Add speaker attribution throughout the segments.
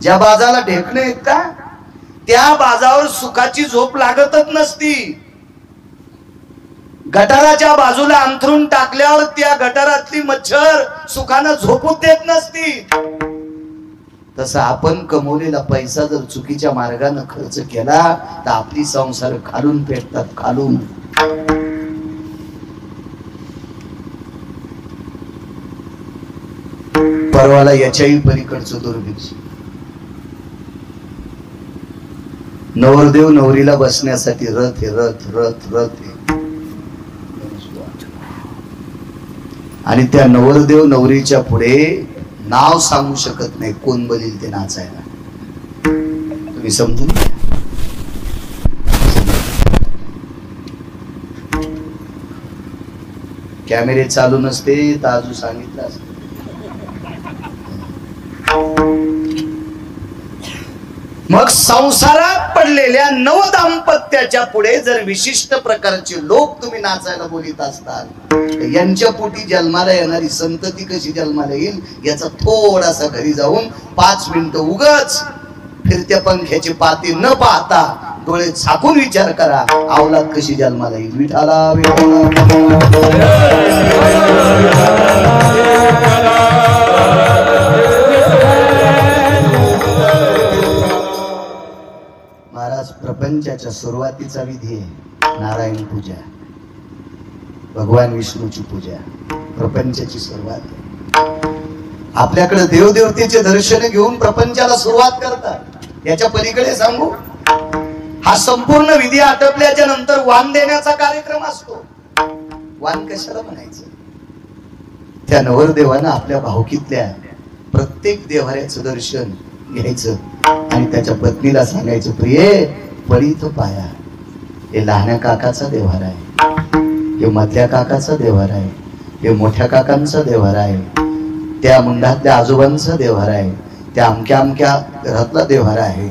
Speaker 1: ज्या बाजाला ढेकणे आहेत का त्या बाजावर सुखाची झोप लागतच नसती. गटाराच्या बाजूला अंथरून टाकल्यावर त्या गटारातली मच्छर सुखानं झोपू देत नसती. तसं आपण कमवलेला पैसा जर चुकीच्या मार्गाने खर्च केला तर आपली संसार खालून पेटतात, खालून. परवाला याच्याही पलीकडचं दुर्भिक्ष. नवरदेव नवरीला बसण्यासाठी रथ आहे, रथ रथ रथ आहे. आणि त्या नवरदेव नवरीच्या पुढे नाव सांगू शकत नाही कोण बलील ते नाचायला. तुम्ही समजून घ्या. कॅमेरे चालू नसते तर आजू सांगितलं असत. मग संसारात पडलेल्या नव दाम्पत्याच्या पुढे जर विशिष्ट प्रकारचे लोक तुम्ही नाचायला बोलित असताल, यांच्या पोटी जन्माला येणारी संतती कशी जन्माला येईल याचा थोडासा घरी जाऊन 5 मिनिटं उगाच फिरत्या पंख्याची पाती न पाहता डोळे झाकून विचार करा, अवलाद कशी जन्माला येईल. विठाला महाराज, प्रपंचाच्या सुरुवातीचा विधी आहे नारायण पूजा, भगवान विष्णूची पूजा. प्रपंचाची सुरुवात आपल्याकडे देवदेवतेचे दर्शन घेऊन प्रपंचाला सुरुवात करतात. याच्या पलीकडे सांगू, हा संपूर्ण विधी आटपल्याच्या नंतर वाण देण्याचा कार्यक्रम असतो. वाण कशाला म्हणायचं? त्या नवरदेवानं आपल्या भावकीतल्या प्रत्येक देवाऱ्याचं दर्शन घ्यायचं आणि त्याच्या पत्नीला सांगायचं, प्रिये पळीत पाया, हे लहान्या काकाचा देवारा आहे, हे मधल्या काकाचा देवारा आहे, हे मोठ्या काकांचा देवारा आहे, त्या मुंडातल्या आजोबांचा देवारा आहे, त्या अमक्या अमक्या घरातला देवारा आहे.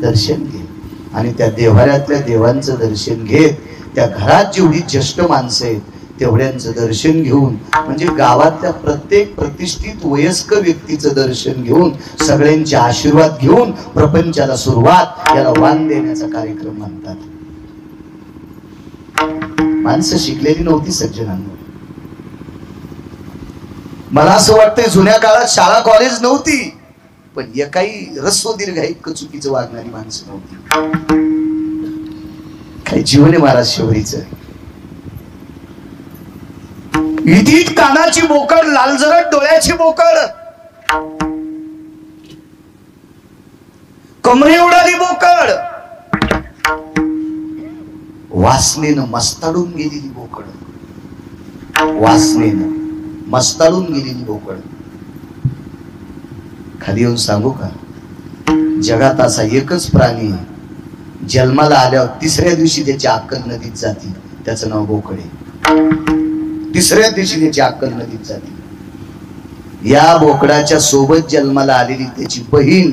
Speaker 1: दर्शन घे आणि त्या देवाऱ्यातल्या देवांचं दर्शन घेत त्या घरात जेवढी ज्येष्ठ माणसं आहेत तेवढ्यांचं दर्शन घेऊन, म्हणजे गावातल्या प्रत्येक प्रतिष्ठित वयस्कर व्यक्तीचं दर्शन घेऊन, सगळ्यांचे आशीर्वाद घेऊन प्रपंचाला सुरुवात, याला वाण देण्याचा कार्यक्रम म्हणतात. माणसं शिकलेली नव्हती सज्जनांवर. मला असं वाटतंय जुन्या काळात शाळा कॉलेज नव्हती, पण एकाही रस्व दीर्घ इतकं चुकीचं वागणारी माणसं नव्हती. काही जीवन आहे महाराज शिवरीचं. इथीत कानाची बोकड, लालजरट डोळ्याची बोकड, कमरे उडाली बोकड, वासनेनं मस्ताडून गेलेली बोकड, वासनेनं मस्ताडून गेलेली बोकड. खाली येऊन सांगू का, जगात असा एकच प्राणी जन्माला आल्यावर तिसऱ्या दिवशी त्याची अक्कल नदीत जाते, त्याचं नाव बोकड आहे. तिसऱ्या दिवशी त्याची अक्कल नदीत जाते. या बोकडाच्या सोबत जन्माला आलेली त्याची बहीण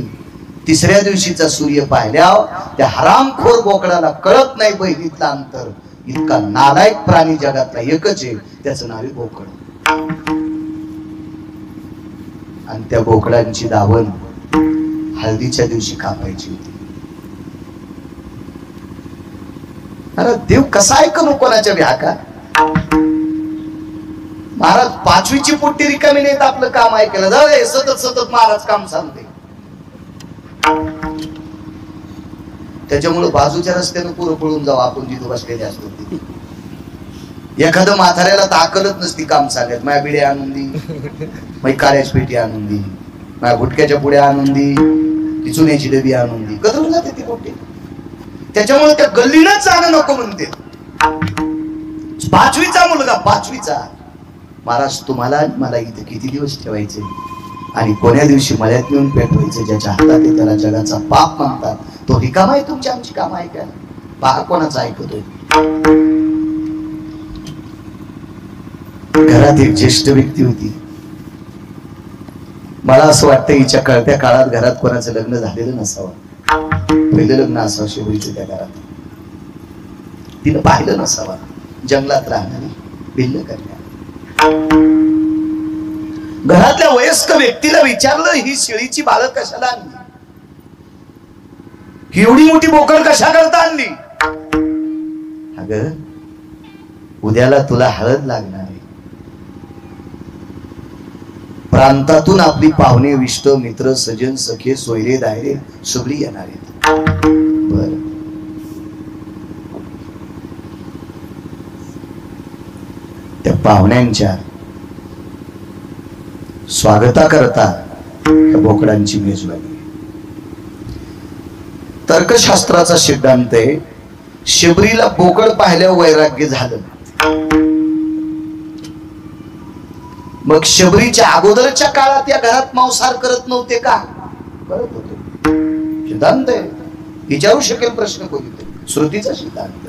Speaker 1: तिसऱ्या दिवशीचा सूर्य पाहिल्यावर त्या हरामखोर बोकडाला कळत नाही बहिणीतलं अंतर. इतका नालायक प्राणी जगातला एकच आहे, त्याचं नाव आहे बोकड. आणि त्या बोकडांची दावण हळदीच्या दिवशी कापायची होती. अरे देव कसा ऐकू कोणाच्या व्याका. महाराज 5वीची पोट्टी रिकामी नाहीत आपलं काम ऐकायला. जाऊ दे, सतत सतत महाराज काम सांगते. त्याच्यामुळे बाजूच्या रस्त्यानं पुरं पळून जाऊ आपण जिथं बसलेले असतो. एखादं म्हाताऱ्याला ताकदच नसती काम सांगत, माझ्या बिडे आणून दी, माझी काळ्याची पेटी आणून दी, माझ्या गुटक्याच्या पुढे आणून दी, ती चुन्याची डबी आणून दी. कदरून जाते ती पोट्टी. त्याच्यामुळे त्या गल्लीनच जाणं नको म्हणते. 5वीचा मुलगा, 5वीचा. महाराज तुम्हाला मला इथे किती दिवस ठेवायचे आणि कोण्या दिवशी मळ्यात येऊन पेटवायचं. ज्याच्या हातात आहे त्याला जगाचा पाप म्हणतात. तो रिकामा आहे तुमची आमची काम ऐकायला. पहा कोणाचं ऐकतोय. घरात एक ज्येष्ठ व्यक्ती होती. मला असं वाटतं हिच्या कळत्या काळात घरात कोणाचं लग्न झालेलं नसावं. पहिलं लग्न असावं शिवरीचं त्या घरात. तिनं पाहिलं नसावं. जंगलात राहणारी भिल्ल कन्या. घरातल्या वयस्क व्यक्तीला विचारलं, ही शेळीची बाळं कशाला आणली. एवढी मोठी बोकड कशा करता आणली? अगं उद्याला तुला हळद लागणार आहे. प्रांतातून आपली पाहुणे विष्ट मित्र सजन सखे सोयरे दायरे सगळी येणार आहेत. बर त्या पाहुण्यांच्या स्वागता करता बोकडांची मेजवानी. तर्कशास्त्राचा सिद्धांत आहे, शबरीला बोकड पाहिल्यावर वैराग्य झालं. मग शबरीच्या अगोदरच्या काळात या घरात मांसाहार करत नव्हते का? करत होते. सिद्धांत आहे, विचारू शकेल प्रश्न कोणीतरी. श्रुतीचा सिद्धांत.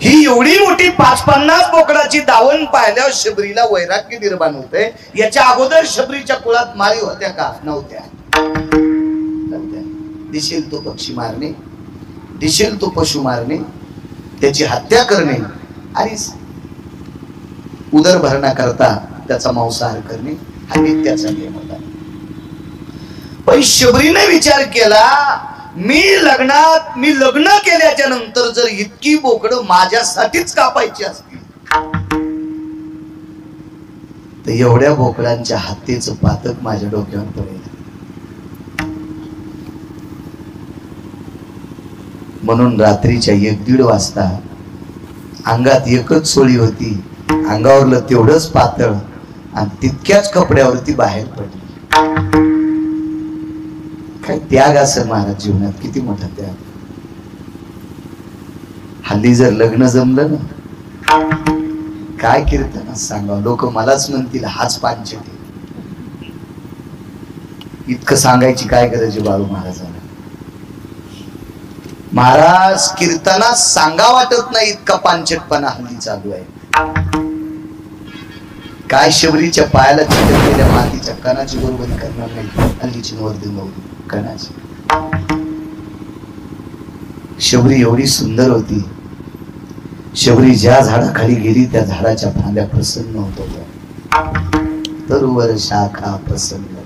Speaker 1: ही एवढी मोठी 50-50 बोकडाची दावण पाहिल्यावर शबरीला वैराग्य निर्माण होते. याच्या अगोदर शबरीच्या कुळात माळी होत्या का? नव्हत्या. दिसेल तो पक्षी मारणे, दिसेल तो पशु मारणे, त्याची हत्या करणे आणि उदरभरणा करता त्याचा मांसाहार करणे हा नित्याचा नियम होता. पण शबरीने विचार केला, मी लग्न केल्याच्या नंतर जर इतकी बोकडं माझ्यासाठीच कापायची असतील तर एवढ्या बोकडांच्या हत्येचं पातक माझ्या डोक्यावर पडेल. म्हणून रात्रीच्या 1-1:30 वाजता अंगात एकच सोळी होती, अंगावरलं तेवढंच पातळ आणि तितक्याच कपड्यावरती बाहेर पडली. काय त्याग असेल महाराज जीवनात, किती मोठा त्याग. हल्ली जर लग्न जमलं ना, काय कीर्तन सांगा, लोक मलाच म्हणतील हाच पांचट. इतकं सांगायची काय गरज बाळू महाराजांना. महाराज कीर्तनात सांगा वाटत नाही इतका पांचटपणा हल्ली चालू आहे. काय शबरीच्या पायाला चिकटलेल्या मातीच्या कणाची बरोबरी करणार नाही हल्लीची नवरदेव कणाची. शबरी एवढी सुंदर होती. शबरी ज्या झाडाखाली गेली त्या झाडाच्या फांद्या प्रसन्न होत होत्या. तरुवर शाखा प्रसन्न,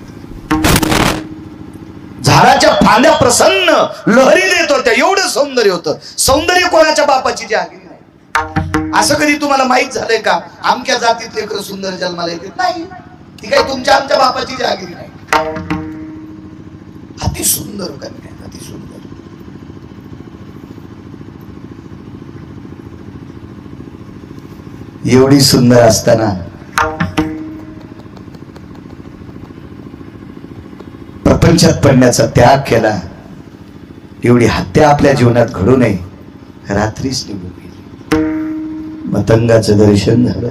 Speaker 1: झाडाच्या फांद्या प्रसन्न लहरी देत होत्या. एवढं सौंदर्य होतं. सौंदर्य कोणाच्या बापाची जहागिरी नाही. असं कधी तुम्हाला माहित झालंय का आमच्या जातीत लेकरं सुंदर जन्माला येते? नाही. ती काही तुमच्या आमच्या बापाची जहागिरी नाही. अति सुंदर कन्या, अति सुंदर. एवढी सुंदर असताना प्रपंचात पडण्याचा त्याग केला. एवढी हत्या आपल्या जीवनात घडू नये रात्रीच निघून गेली. मतंगाचं दर्शन झालं,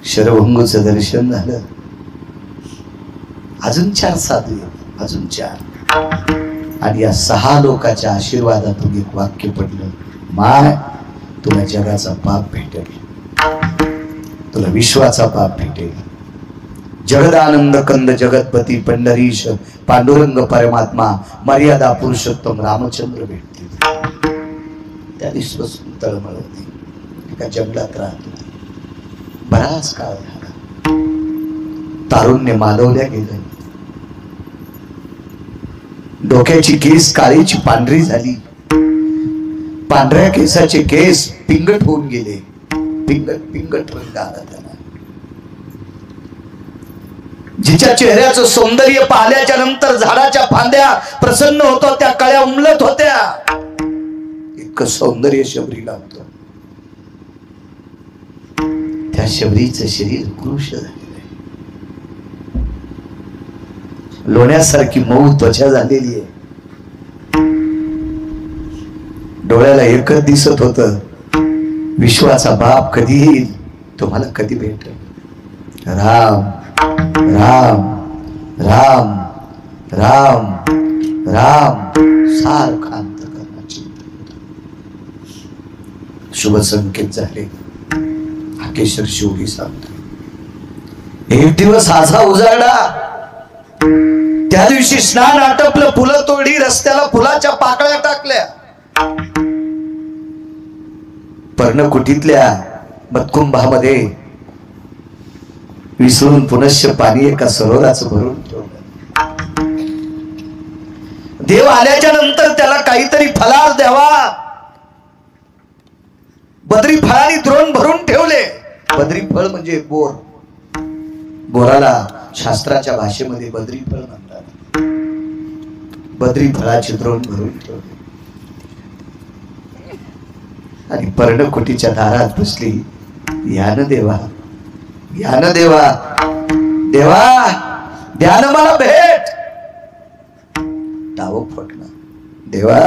Speaker 1: शरभंगूचं दर्शन झालं. अजून 4 साधू, अजून 4. आणि या 6 लोकांच्या आशीर्वादातून एक वाक्य पडलं, माय तुला जगाचा पाप भेटेल, तुला विश्वाचा पाप भेटेल. जगदानंद कंद जगतपती पंढरीश पांडुरंग परमात्मा मर्यादा पुरुषोत्तम रामचंद्र भेटतील. त्या दिवसापासून तळमळ होती. एका जंगलात राहत होती. बराच काळ झाला. तारुण्य मालवल्या गेलं. डोक्याची केस काळीची पांढरी झाली. पांढऱ्या केसाचे केस पिंगट होऊन गेले. पिंगट रंग आला त्याला. जिच्या चेहऱ्याचं सौंदर्य पाहिल्याच्या नंतर झाडाच्या फांद्या प्रसन्न होत होत्या, कळ्या उमलत होत्या. इतकं सौंदर्य शबरीला होतं. त्या शबरीचं शरीर कृश झालेलं आहे. लोण्यासारखी मऊ त्वचा झालेली आहे. डोळ्याला एकच दिसत होत, विश्वाचा बाप कधी येईल, तुम्हाला कधी भेटेल. राम राम राम राम राम सारखा अंतःकरणाची शुभ संकेत झाले. हाकेश्वर शिवडी सांगतो, एक दिवस आझा उजाडला. त्या दिवशी स्नान आटपलं, फुलं तोडली, रस्त्याला फुलाच्या पाकळ्या टाकल्या. पर्णकुटीतल्या मतकुंभामध्ये विसरून पुनश्च पाणी एका सरोवराचं भरून ठेवलं. देव आल्याच्या नंतर त्याला काहीतरी फलार द्यावा. बद्री फळाने द्रोण भरून ठेवले. बद्री फळ म्हणजे बोर. बोराला शास्त्राच्या भाषेमध्ये बद्री फळ म्हणतात. बद्री फळाचे द्रोण भरून ठेवले आणि पर्णकुटीच्या दारात बसली. यान देवा, यान देवा, देवा द्या ना मला भेट. टाव फुटला. देवा,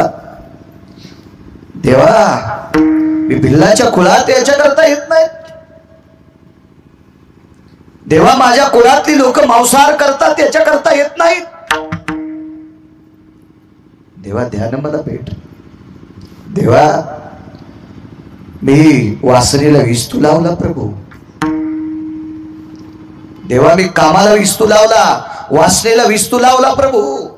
Speaker 1: देवा मी भिल्लाच्या कुळात याच्या करता येत नाहीत. देवा माझ्या कुळातली लोक मांसाहार करतात त्याच्या करता येत नाहीत. देवा द्या ना मला भेट. देवा मी वासनेला विस्तू लावला प्रभू. देवा मी कामाला विस्तू लावला, वासनेला विस्तू लावला प्रभू.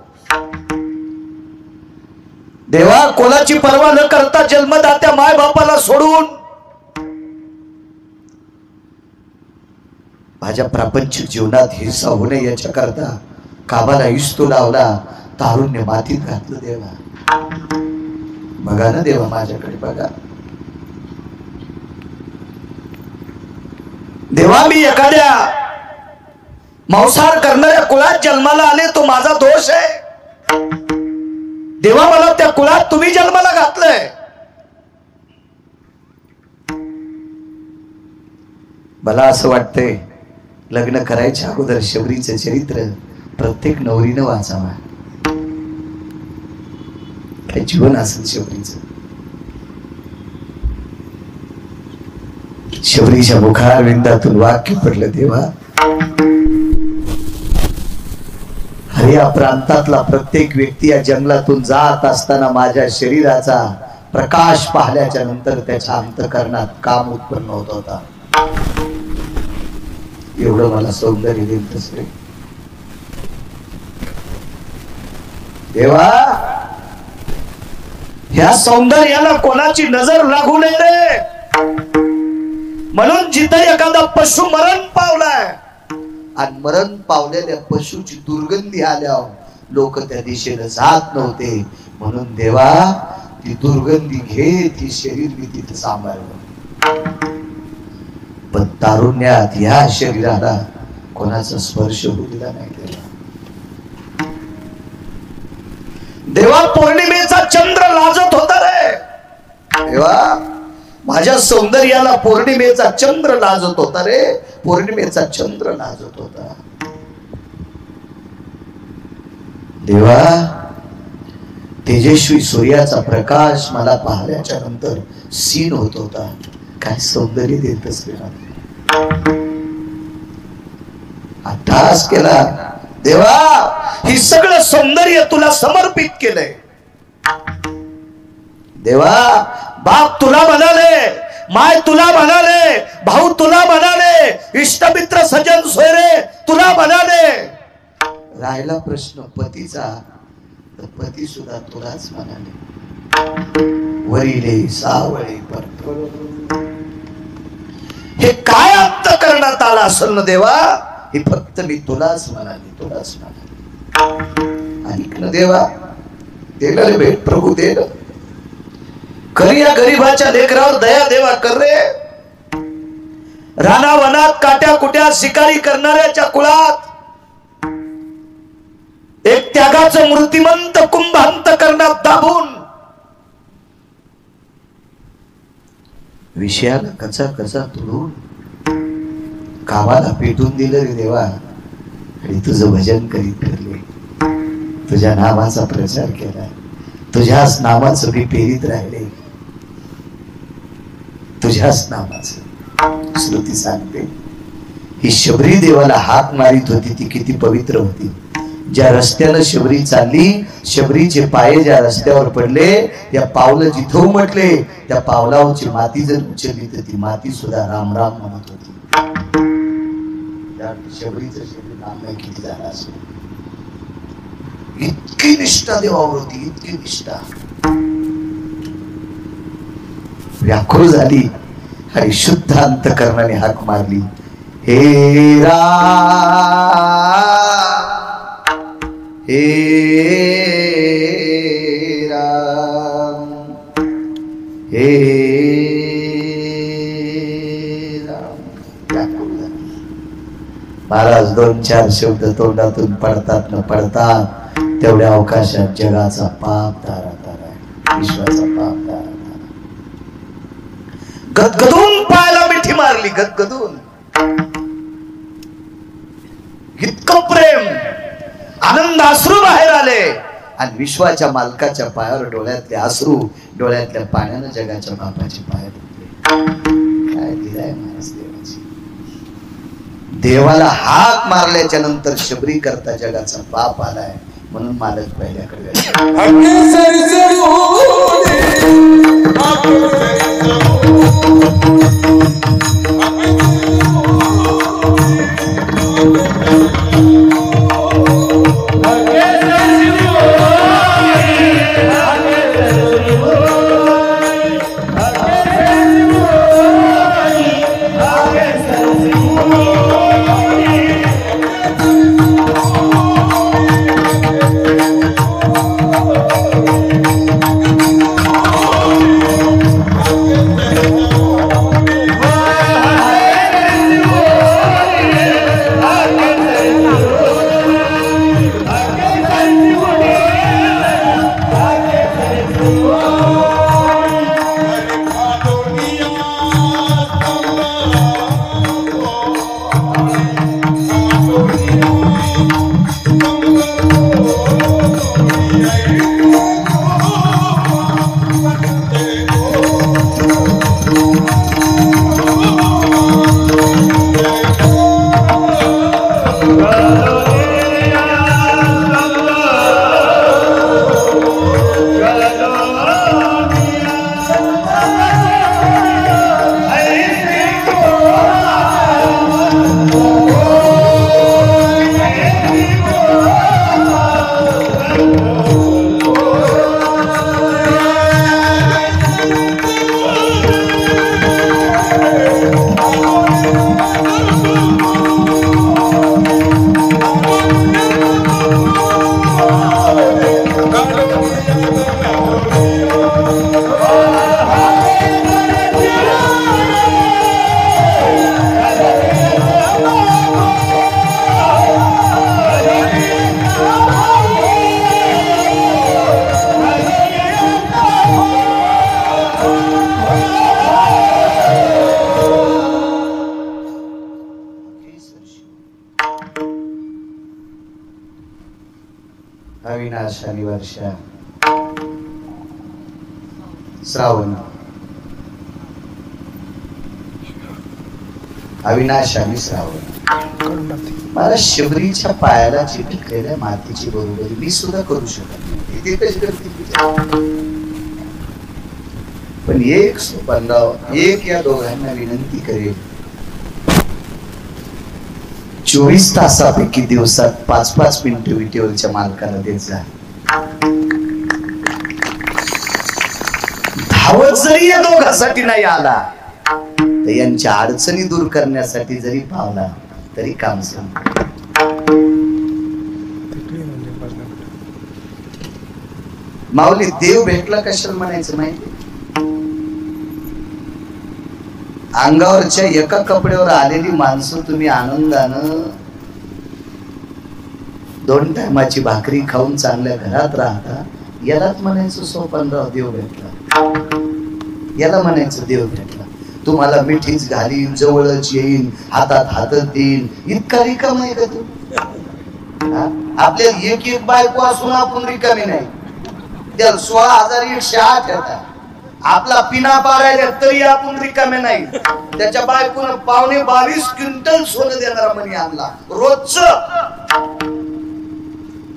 Speaker 1: देवा कोणाची पर्वा न करता जन्मदात्या माय बापाला सोडून माझ्या प्रापंचिक जीवनात हिंसा होणे याच्या करता कामाला विस्तू लावला, तारुण्य मातीत घातलं. देवा बघा ना देवा माझ्याकडे बघा. देवा मी एखाद्या मांसाहार करणाऱ्या कुळात जन्माला आले तो माझा दोष आहे. देवा मला त्या कुळात तुम्ही जन्माला घातलंय. मला असं वाटतंय लग्न करायच्या अगोदर शबरीचं चरित्र प्रत्येक नवरीनं वाचावा. काय जीवन असेल शबरीचं. शबरीच्या मुखारविंदातून वाक्य पडलं. देवा अरे या प्रांतातला प्रत्येक व्यक्ती या जंगलातून जात असताना माझ्या शरीराचा प्रकाश पाहिल्याच्या नंतर त्याच्या अंतःकरणात काम उत्पन्न होत होता. एवढं मला सौंदर्य देत असते. देवा ह्या सौंदर्याला कोणाची नजर लागू नये रे. म्हणून जिथे एखादा पशु मरण पावलाय आणि मरण पावलेल्या पशुची दुर्गंधी आल्यावर लोक त्या दिशेने जात नव्हते. म्हणून देवा ती दुर्गंधी घेत ही शरीर मी तिथे सांभाळलं. पण तारुण्यात या शरीराला कोणाचा स्पर्श होऊ दिला नाही. देवा पौर्णिमेचा चंद्र लाजत होता रे. देवा माझ्या सौंदर्याला पौर्णिमेचा चंद्र लाजत होता रे. पौर्णिमेचा चंद्र लाजत होता. देवा तेजस्वी सूर्याचा प्रकाश मला पाहिल्याच्या नंतर सीन होत होता. काय सौंदर्य देत असते. अट्टहास केला. देवा ही सगळं सौंदर्य तुला समर्पित केलंय. देवा बाप तुला म्हणाले, माय तुला म्हणाले, भाऊ तुला म्हणाले, इष्टमित्र सजन सोयरे तुला म्हणाले. राहिला प्रश्न पतीचा तर पती सुद्धा तुलाच म्हणाले. वरिले सावळे परत हे काय अंत करण्यात आला असेल ना देवा. हे फक्त मी तुलाच म्हणाले, तुलाच म्हणाले. आणि न देवा दिलं रे भेट प्रभू दिलं. खरी या गरीबाच्या लेकरावर दया देवा कर रे. रानावनात काट्या कुट्या शिकारी करणाऱ्याच्या कुळात एक त्यागाचं मूर्तिमंत कुंभांत करण्यात दाबून विषयाला कचा कचा तुडून कामाला पेटून दिलं रे देवा. आणि तुझं भजन करीत फिरले, तुझ्या नामाचा प्रचार केला, तुझ्याच नामाचं मी पेरीत राहिले. तुझ्याच नामाचं श्रुती सांगते ही शबरी देवाला हाक मारित होती ती किती पवित्र होती. ज्या रस्त्यानं शबरी चालली, शबरीचे पाय ज्या रस्त्यावर पडले, या पावलं जिथं उमटले त्या पावलावरची माती जर उचलली तर ती माती सुद्धा राम राम म्हणत होती. शबरीचं शरीर नाम नाही किती झाला असेल. इतकी निष्ठा देवावर होती, इतकी निष्ठा. व्याकुळ झाली आणि शुद्ध अंतकरणाने हाक मारली. हे रा हे हे महाराज 2-4 शब्द तोंडातून पडतात न पडतात तेवढ्या अवकाशात जगाचा पाप तारा आहे, विश्वाचा पाप तारा गदगदून पायाला मिठी मारली, गदगदून. इतकं प्रेम, आनंद अश्रू बाहेर आले आणि विश्वाच्या मालकाच्या पायावर डोळ्यातले अश्रू, डोळ्यातल्या पाण्यानं जगाच्या बापाचे पाय धुतले. काय दिलाय महाराज देवाची. देवाला हाक मारल्याच्या नंतर शबरी करता जगाचा पाप आलाय म्हणून मालक पहिल्याकडे अविनाश आणि वर्षा श्रावण, अविनाश आणि श्रावण. मला शबरीच्या पायाला चिटकलेल्या मातीची बरोबरी मी सुद्धा करू शकत नाही. ते कशी करते पण एक सोपानराव, एक या दोघांना विनंती करेल, 24 तासापैकी दिवसात 5-5 मिनिटं विटेवरच्या मालकाला देत जा. धावत जरी या दोघांसाठी नाही आला तर यांच्या अडचणी दूर करण्यासाठी जरी पावला तरी काम संपलं. माऊली देव भेटला कशाला म्हणायचं माहिती? अंगावरच्या एका कपड्यावर आलेली माणसं तुम्ही आनंदानं 2 टायमाची भाकरी खाऊन चांगल्या घरात राहता, यालाच म्हणायचं सोपानराव देव भेटला. याला म्हणायचं देव भेटला. तुम्हाला मिठीच घालीन, जवळच येईन, हातात हात देईन, इतका रिकाम आहे का तू? आपल्याला एक बायको असून आपण रिकामी नाही. त्याला 16,108 येतात. आपला पिना पारायला तरी आपण रिकामे नाही. त्याच्या बायकोनं 22 क्विंटल सोनं देणारा मनी आणला रोजच.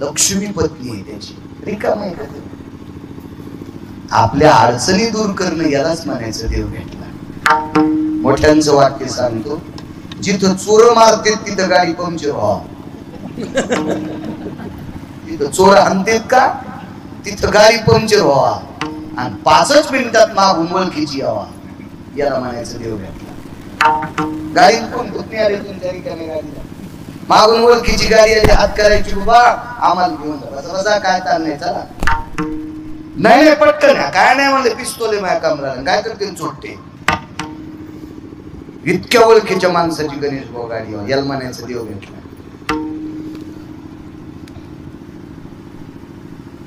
Speaker 1: लक्ष्मी पत्नी आहे त्याची, रिकाम आहे का? आपल्या अडचणी दूर करणं यालाच म्हणायचं देव भेटला. मोठ्यांचं वाक्य सांगतो, जिथं चोर मारते तिथं गाडी पंक्चर व्हावा. तिथं चोर आणतेत का तिथं गाडी पंक्चर व्हावा आणि 5च मिनिटात मागून ओळखीची यावा, याला म्हणायचं देव भेटला. गाडी कोण पुतणी आले तुमच्या रिकाम्या गाडीला, मागून ओळखीची गाडी आली, हात करायची, बाबा आम्हाला घेऊन जा, बसा काय ताण नाही, चला. नाही नाही पटकन काय नाही म्हणले, पिस्तोल माझ्या कमराला, काय करते चोटते. इतक्या ओळखीच्या माणसाची गणेश भाऊ गाडी यलमान्याचा देव घेतला.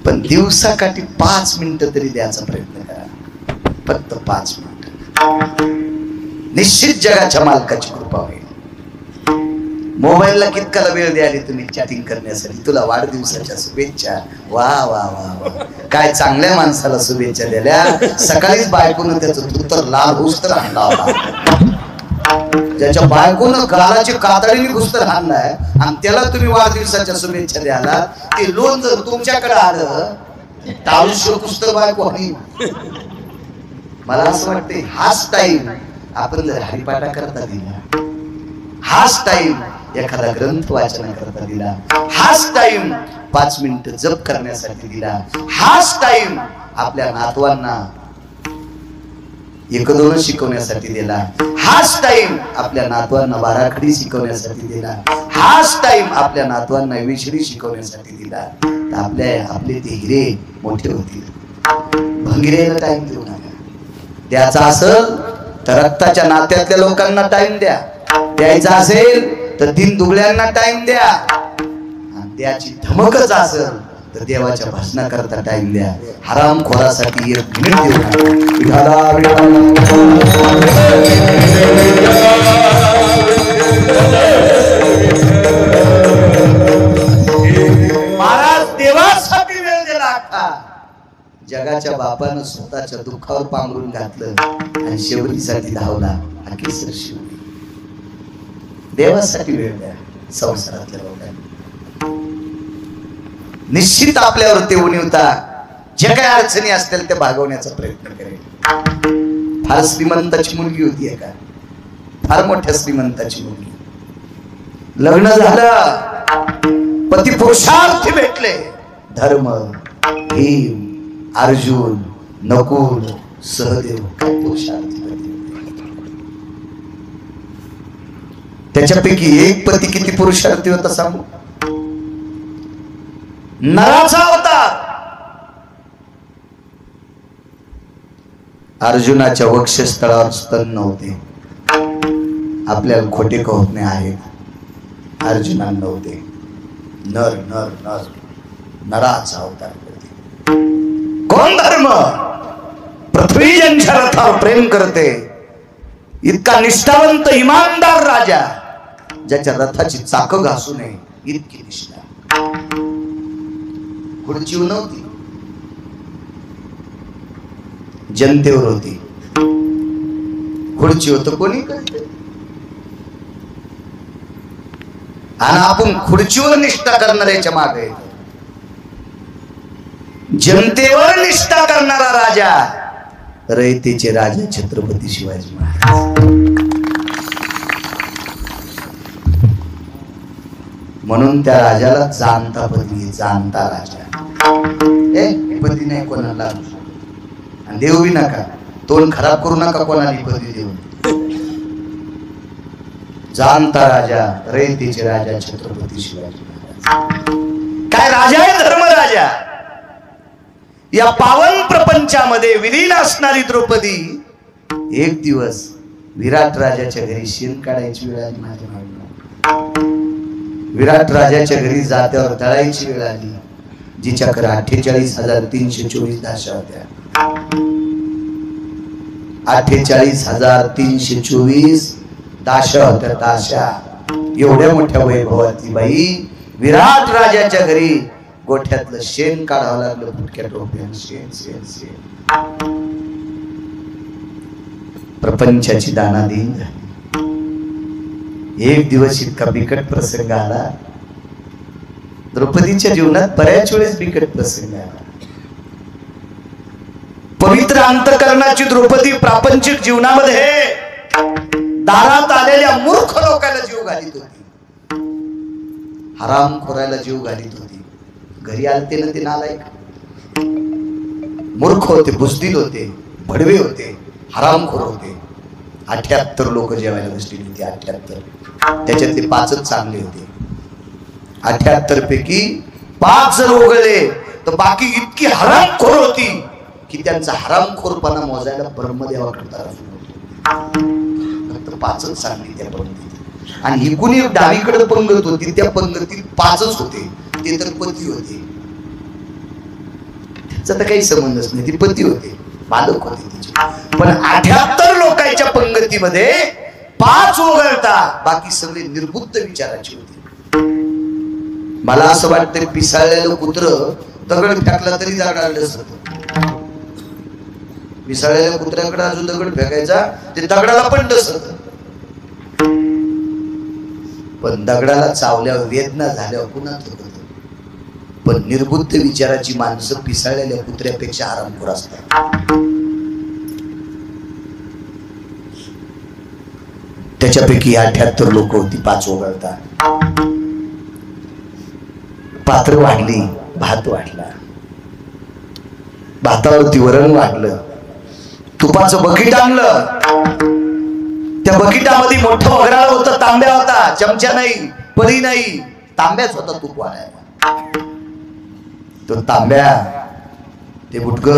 Speaker 1: पण दिवसाकाठी 5 मिनिटं तरी द्यायचा प्रयत्न करा, फक्त 5 मिनिटं. निश्चित जगाच्या मालकाची कृपा होईल. मोबाईलला कितकाला वेळ द्याली तुम्ही चॅटिंग करण्यासाठी. तुला वाढदिवसाच्या शुभेच्छा. वा वा वा वा, काय चांगल्या माणसाला शुभेच्छा दिल्या. सकाळीच बायकोनं त्याचं धुतर लाल घुसतर आणला होता. ज्याच्या बायकोनं गालाची कातडीने घुसतर आणलाय आणि त्याला तुम्ही वाढदिवसाच्या शुभेच्छा द्याला, ते लोन जर तुमच्याकडे आलं टाळूशो घुसतर बायको नाही. मला असं वाटतंय हाच टाइम आपण जर हरिपाठा करता दिला, हाच टाइम एखादा ग्रंथ वाचन करता दिला, हाच टाइम 5 मिनिटं जप करण्यासाठी दिला, हाच टाइम आपल्या नातवांना 1-2 शिकवण्यासाठी दिला, हाच टाइम आपल्या नातवांना बाराखडी शिकवण्यासाठी दिला, हाच टाइम आपल्या नातवांना विषडी शिकवण्यासाठी दिला, तर आपले ते हिरे मोठे होतील. भंगिरेला टाइम देऊ नका. द्यायचा असेल तर रक्ताच्या नात्यातल्या लोकांना टाइम द्या, द्यायचा असेल तर दीनदुबळ्यांना टाइम द्या, द्याची धमकच असेल तर देवाच्या भजनाकरता टाइम द्या. हराम खोरासाठी 1 मिनिट देऊ नका. महाराज देवासाठी वेळ दिला. जगाच्या बापानं स्वतःच्या दुःखावर पांघरून घातलं आणि शेवटीसाठी धावला. केसर शिवली. देवासाठी वेळ द्या. संसारातल्या लोकांना निश्चित आपल्यावर ते उणीवता जे काही अडचणी असतील ते भागवण्याचा प्रयत्न करेल. फार श्रीमंताची मुलगी होती एका, फार मोठ्या श्रीमंताची मुलगी. लग्न झालं, पती पुरुषार्थी भेटले. धर्म, भीम, अर्जुन, नकुल, सहदेव, काय पुरुषार्थी पती. त्याच्यापैकी एक पती किती पुरुषार्थी होता सांगू? नराचा होता. अर्जुनाच्या वक्षस्थळावर स्तन नव्हते. आपल्याला खोटे कहत नाही आहेत. अर्जुनाला नव्हते. नर नर नर नराचा अवतार करते. कोण धर्म? पृथ्वी ज्यांच्या रथावर प्रेम करते, इतका निष्ठावंत इमानदार राजा, ज्याच्या रथाची चाकं घासू नये इतकी निष्ठा. खुर्चीवर नव्हती, जनतेवर होती. खुर्चीवर तर कोणी करते, आणि आपण खुर्चीवर निष्ठा करणाऱ्याच्या मागे. जनतेवर निष्ठा करणारा राजा, रयतेचे राजा छत्रपती शिवाजी महाराज. म्हणून त्या राजाला जाणता पती, जाणता राजा. पती नाही कोणाला, आणि देऊ बी नका. तोंड खराब करू नका कोणाला पती देऊन. जाणता राजा, रयतेचे राजा छत्रपती शिवाजी महाराज. काय राजा आहे, धर्मराजा. या पावन प्रपंचामध्ये विलीन असणारी द्रौपदी एक दिवस विराट राजाच्या घरी शेण काढायची वेळ आली. माझ्या मागणं विराट राजाच्या घरी जात्यावर तळायची वेळ आली. जिच्याकडे 48,324 दाशा होत्या. 48,324 दाशा होत्या. दाशा एवढ्या मोठ्या वैभवातली बाई विराट राजाच्या घरी गोठ्यातलं शेण काढावं लागलं. फुटक्या टोप्यानं शेण शेण शेण. प्रपंचाची दानादीन झाली. एक दिवस इतका बिकट प्रसंग आला. द्रौपदीच्या जीवनात बऱ्याच वेळेस बिकट प्रसंग आला. पवित्र अंतःकरणाची द्रौपदी प्रापंचिक जीवनामध्ये दारात आलेल्या मूर्ख लोकांना जीव घालीत होती. हरामखोराला जीव घालीत होती. घरी आलते ना ते नालायक, मूर्ख होते, बुजदिल होते, भडवे होते, हरामखोर होते. 78 लोक जेवायला बसलेली होती. 78. त्याच्यातले 5च चांगले होते. 78 पैकी 5 जर उघडले तर बाकी इतकी हरामखोर होती की त्यांचा हरामखोरपणा मोजायला ब्रह्मदेवा करता फक्त 5च सांगली त्या पंगतीत. आणि ही कुणी डावीकडे पंगत होती, त्या पंगतीत 5च होते, ते तर पती होते. त्याचा तर काही संबंधच नाही, ती पती होते, बालक होते तिचे. पण 78 लोकांच्या पंगतीमध्ये 5 वगळता बाकी सगळे निर्बुद्ध विचाराचे होते. मला असं वाटतं पिसाळलेलं कुत्र दगड फेकला तरी दगडाला असत. पिसाळलेल्या कुत्र्याकडे अजून दगड फेकायचा, ते दगडाला पण डसत. पण दगडाला चावल्यावर वेदना झाल्यावर पुन्हा थकत. पण निर्बुद्ध विचाराची माणसं पिसाळलेल्या कुत्र्यापेक्षा आरामखोर असतात. त्याच्यापैकी 78 लोक होती, 5 वगळता. पात्र वाढली, भात वाढला, भातावरती वरण वाढलं, तुपाचं बकेट आणलं. त्या बकेटामध्ये मोठं वगराळ होतं, तांब्या होता, चमचा नाही, परी नाही, तांब्याच होता तूप वाढायला. तो तांब्या, ते बुटक,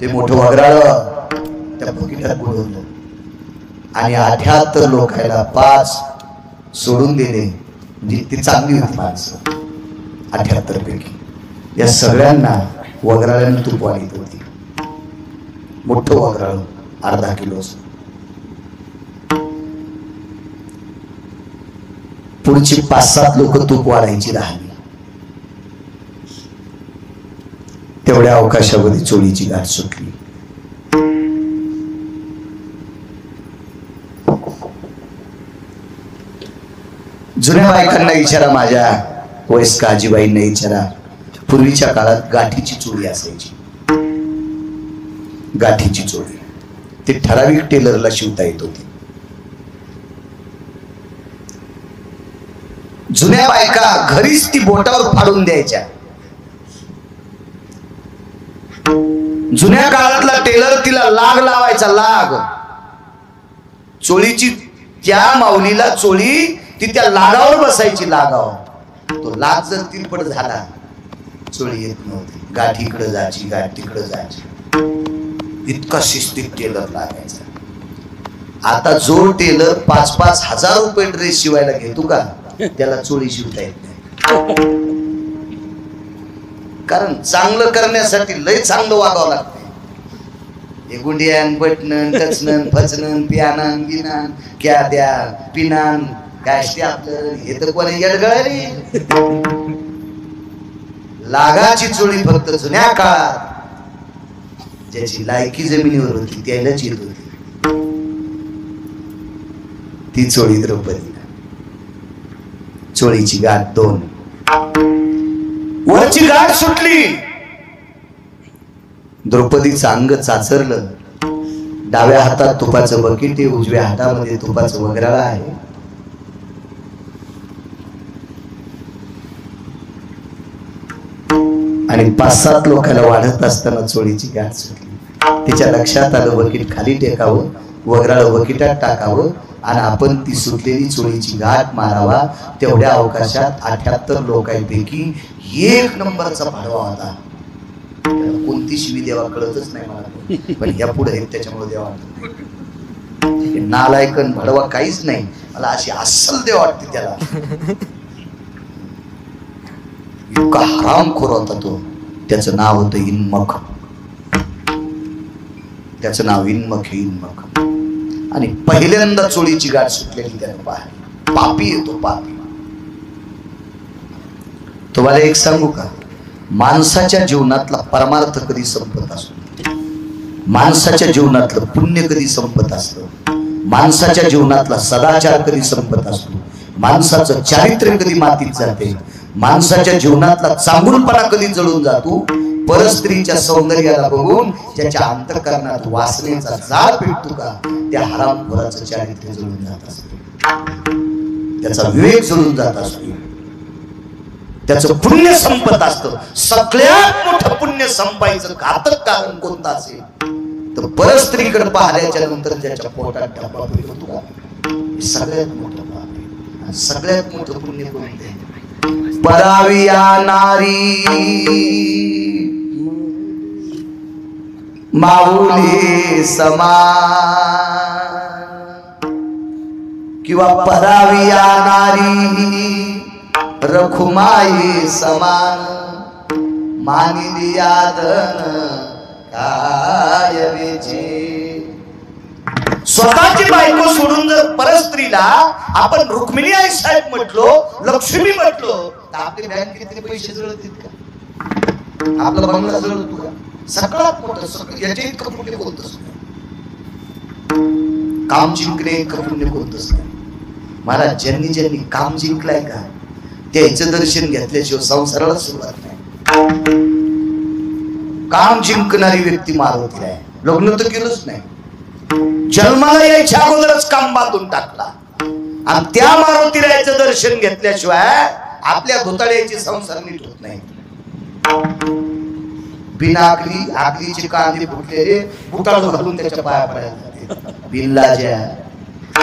Speaker 1: ते मोठं वगराळ त्या बकेटात बुडवलं. आणि 78 लोकांना 5 सोडून दिले. म्हणजे ती चांगली होती माणसं 78 पैकी. या सगळ्यांना वगराळ्यानं तूप वाढीत होती. मोठं वगराळ अर्धा किलोचं. पुढची 5-7 लोक तूप वाढायची राहिली. तेवढ्या अवकाशामध्ये चोळीची गाठ सुटली. जुन्या बायकांना विचारा, माझ्या वयस्क आजीबाईंना विचारा, पूर्वीच्या काळात गाठीची चोळी असायची. गाठीची चोळी ती ठराविक टेलरला शिवता येत होती. जुन्या बायका घरीच ती बोटावर फाडून द्यायच्या. जुन्या काळातला टेलर तिला लाग लावायचा, लाग. चोळीची त्या माऊलीला चोळी ती त्या लागावर बसायची, लागावर. तो लाग जर तिरपट झाला चोळी येत नव्हती. गाठ इकडे जायची, गाठ तिकडे जायची. इतका शिस्तीत टेलर लागायचा. आता जो टेलर 5-5 हजार रुपये ड्रेस शिवायला घेतो का, त्याला चोळी शिवता येत नाही. कारण चांगलं करण्यासाठी लय चांगलं वागावं लागतं. हे गुंडियान, बटणन, टचनन, फचनन, पियानन, गिनान, क्या द्या, पिनान, काय असते आपलं, हे तर कोणी येडगळली. लागाची चोळी फक्त जुन्या काळात ज्याची लायकी जमिनीवर होती त्यालाच येत होती. ती चोळी द्रौपदीला. चोळीची गाठ 2, वरची गाठ सुटली. द्रौपदीचं अंग चाचरलं. डाव्या हातात तुपाचं बकेट आहे, उजव्या हातामध्ये तुपाचं वगराळ आहे. आणि 5-7 लोकांना वाढत असताना चोळीची गाठ सुटली. तिच्या लक्षात आलं बकेट खाली टेकावं, वगराळ बकेटात टाकावं आणि आपण ती सुटलेली चोळीची गाठ मारावा. तेवढ्या अवकाशात 78 लोकांपैकी 1 नंबरचा भाडवा होता. कोणती शिवी देवा कळतच नाही मला, पण ह्या पुढे त्याच्यामुळे देवा नालायकन भडवा काहीच नाही. मला अशी अस्सल देव वाटते त्याला. इतका हरामखोर होता तो. त्याचं नाव होतं इन्मख. त्याचं नाव इन्मख, इन्मख. आणि पहिल्यांदा चोळीची गाठ सुटलेली त्याने पाहिली. पापी येतो, पापी. तुम्हाला एक सांगू का, माणसाच्या जीवनातला परमार्थ कधी संपत असतो, माणसाच्या जीवनातलं पुण्य कधी संपत असतं, माणसाच्या जीवनातला सदाचार कधी संपत असतो, माणसाचं चारित्र्य कधी मातीत जाते, माणसाच्या जीवनातला चांगुलपणा कधी जळून जातो. परस्त्रीच्या सौंदर्याला बघून ज्याच्या अंतःकरणात वासनेचा जाळ पेटतो का, त्या हरामखोराचं चारित्र्य जळून जात असते, त्याचा विवेक जळून जात असतो, त्याचं पुण्य संपत असतं. सगळ्यात मोठं पुण्य संपायचं घातक कारण कोणतं असेल तर परस्त्रीकडे पाहिल्याच्या नंतर ज्याच्या पोटात डबा पेटतो का, सगळ्यात मोठं पाप आहे. सगळ्यात मोठं पुण्य कोणते, परावी नारी माऊली समान किंवा परावी नारी रखुमाई समान मानिली यादन काय वेचे. स्वतःची बायको सोडून जर परस्त्रीला आपण रुक्मिणी आई साहेब म्हटलो, लक्ष्मी म्हटलो, तर आपले बँकेतले पैसे जळतील का? आपला बंगला जळतो का? सगळ्यात मोठं सगळं याच्या इतकं पुण्य कोणतंच नाही. काम जिंकणे इतकं पुण्य कोणतंच नाही. महाराज ज्यांनी ज्यांनी काम जिंकलाय का त्याचं दर्शन घेतल्याशिवाय संसाराला सुरुवात नाही. काम जिंकणारी व्यक्ती मारुती आहे. लग्न तर केलंच नाही, जन्माला यायच्या अगोदरच काम बांधून टाकला. आणि त्या मारुतीरायाचं दर्शन घेतल्याशिवाय आपल्या धुताळ्याची संसार नीट होत नाही. बिना आकलीचे कांदे फुटलेले बुटाळ घालून त्याच्या पाया पडायला बिल्लाच्या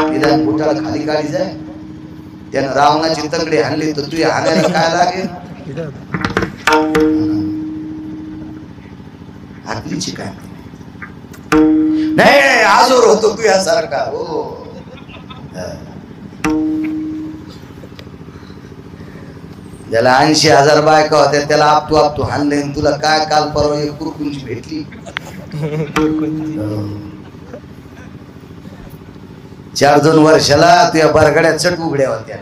Speaker 1: निदान बुटाळ खाली काढी जाय. त्यानं रावणाची तंगडे हाणले तर तुझ्या हाणायला काय लागेल? आकलीची काय नाही, आजोर होतो तू यासारखा. हो ज्याला 80,000 बायका होत्या त्याला आपटू हाणले, तुला काय काल परवा एक कुरकुंची भेटली. 4-2 वर्षाला तुझ्या बरगड्यात चट उघड्या होत्या.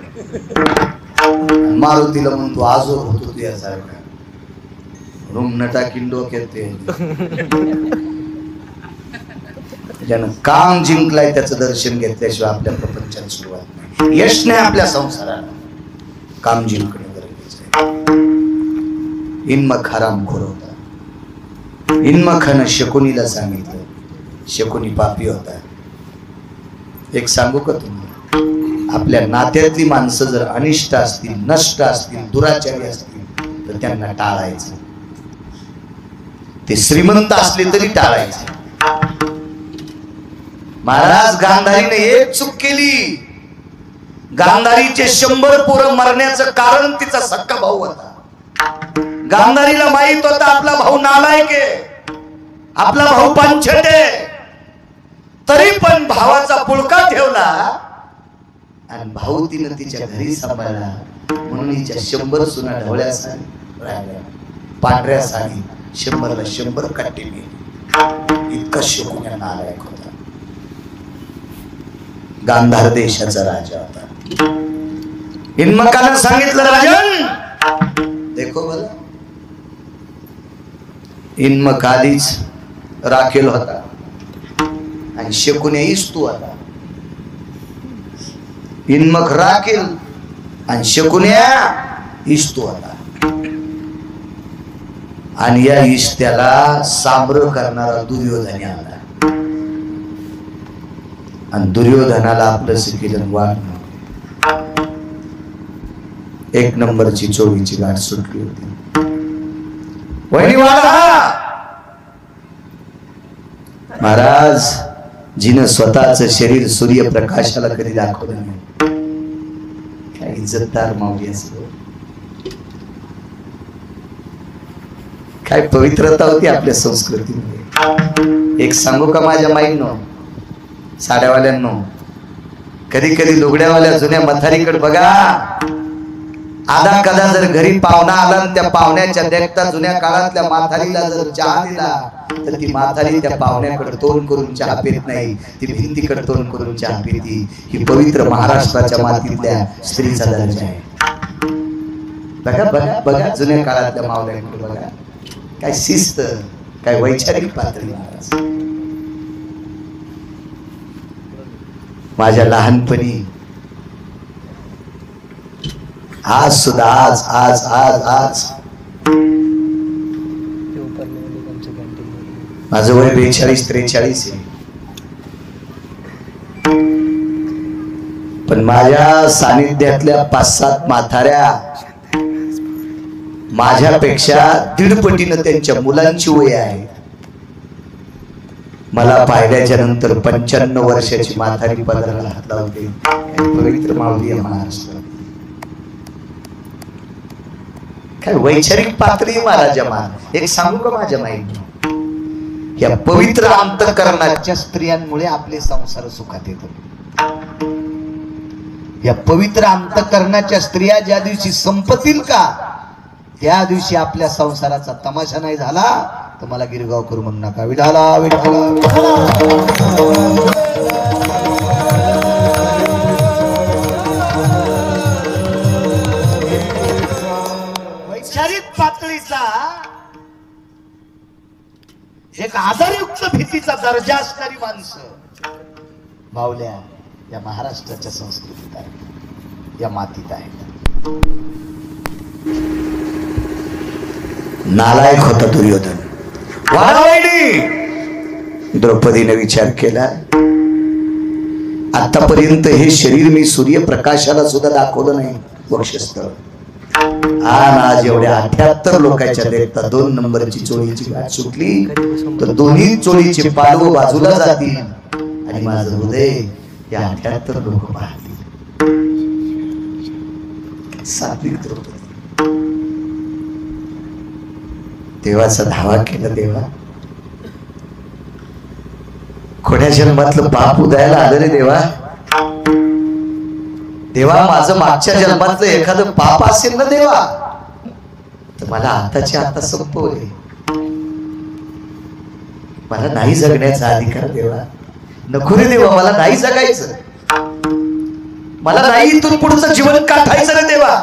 Speaker 1: मारुतीला म्हणतो आजोर होतो तू यासारखा. रूम नटा किंडो केते. ज्यानं काम जिंकलाय त्याचं दर्शन घेतल्याशिवाय आपल्या प्रपंचाला सुरुवात नाही. यश नाही आपल्या संसाराला. काम जिंकणे गरजेचं आहे. इन्मख हराम खोर होता. इन्मखानं शकुनीला सांगितलं, शकुनी पापी होता. एक सांगू का तुम्हाला, आपल्या नात्यातली माणसं जर अनिष्ट असतील, नष्ट असतील, दुराचारी असतील तर त्यांना टाळायचं. ते श्रीमंत असले तरी टाळायचे. महाराज गांधारीने एक चूक केली. गांधारीचे 100 पोरं मरण्याचं कारण तिचा सख्खा भाऊ होता. गांधारीला माहित होता आपला भाऊ नालायक आहे, आपला भाऊ पंचट आहे, तरी पण भावाचा पुळका ठेवला आणि भाऊ तिनं तिच्या घरी सांभाळला. म्हणून हिच्या 100 सुना ढवळ्या साडी राहिल्या, पांढऱ्या साडी 100ला 100 काटे गेले. इतका शकुन्या नालायक होता. गांधार देशाचा राजा होता. इन्मकानं सांगितलं, राजन देखो बोला. इन्मक आधीच राखेल होता आणि शकुन्या इस्तू होता. इन्मक राखेल आणि शकुन्या इस्तू होता. आणि या इष्ट्याला साम्र करणारा दुर्योधन आला. आणि दुर्योधनाला आपलं केलं वाढ. 1 नंबरची चोळीची गाठ सुटली होती. महाराज जिनं स्वतःच शरीर सूर्यप्रकाशाला कधी दाखवलं नाही. काय इज्जतदार माऊली असतो. काय पवित्रता होती आपल्या संस्कृतीमध्ये. एक सांगू का माझ्या माईंनो, साड्यावाल्यांनो, कधी कधी लुगड्यावाल्या जुन्या मथारीकडे बघा. आधा कदा जर घरी पाहुणा आला आणि त्या पाहुण्याच्या देखता जुन्या काळातल्या माथारीला जर चहा दिला तर ती माथारी त्या पाहुण्याकडे तोंड करून चहा पित नाही, ती भिंतीकडे तोंड करून चहा पिती. ही पवित्र महाराष्ट्राच्या मातीतल्या स्त्रीचा दर्जा आहे. बघा बघा बघा जुन्या काळातल्या मावळ्यांकडे बघा. काय शिस्त, काय वैचारिक पातळी. महाराज माझ्या लहानपणी आज सुद्धा आज आज आज आज माझं वय 42-43 आहे. पण माझ्या सानिध्यातल्या 5-7 म्हाताऱ्या माझ्यापेक्षा 1.5 पटीनं त्यांच्या मुलांची वय आहे. मला पाहिल्याच्या नंतर 95 वर्षाची म्हातारी पदराला हात लावते. पवित्र माऊली महाराष्ट्र. काय वैचारिक पातळी महाराजा मान एक सांगू का माझ्या माहिती, या पवित्र अंतःकरणाच्या स्त्रियांमुळे आपले संसार सुखात येतात. या पवित्र अंतःकरणाच्या स्त्रिया ज्या दिवशी संपतील का त्या दिवशी आपल्या संसाराचा तमाशा नाही झाला तर मला गिरगाव करू म्हणू नका. विठाला विठाला वैचारिक पातळीचा एक आधारयुक्त भीतीचा दर्जा असणारी माणसं मावल्या या महाराष्ट्राच्या संस्कृतीत आहेत, या मातीत आहेत. नालायक होता दुर्योधन. द्रौपदीने विचार केला, आतापर्यंत हे शरीर मी सूर्यप्रकाशाला सुद्धा दाखवलं नाही वक्षस्थळ, आज एवढ्या 78 लोकांच्या देखता 2 नंबरची चोळीची गाठ सुटली तर दोन्ही चोळीचे पालव बाजूला जातील आणि माझं हृदय या 78 लोक पाहतील. सात्विक द्रौपदी देवाचा धावा केला. देवा कोण्या जन्मातलं पाप उदयाला आलं रे देवा. देवा माझं मागच्या जन्मातलं एखादं पाप असेल ना देवा तर मला आताच्या आता संपवले. मला नाही जगण्याचा अधिकार देवा. नको रे देवा मला नाही जगायचं, मला नाही इथून पुढचं जीवन काढायचं रे देवा.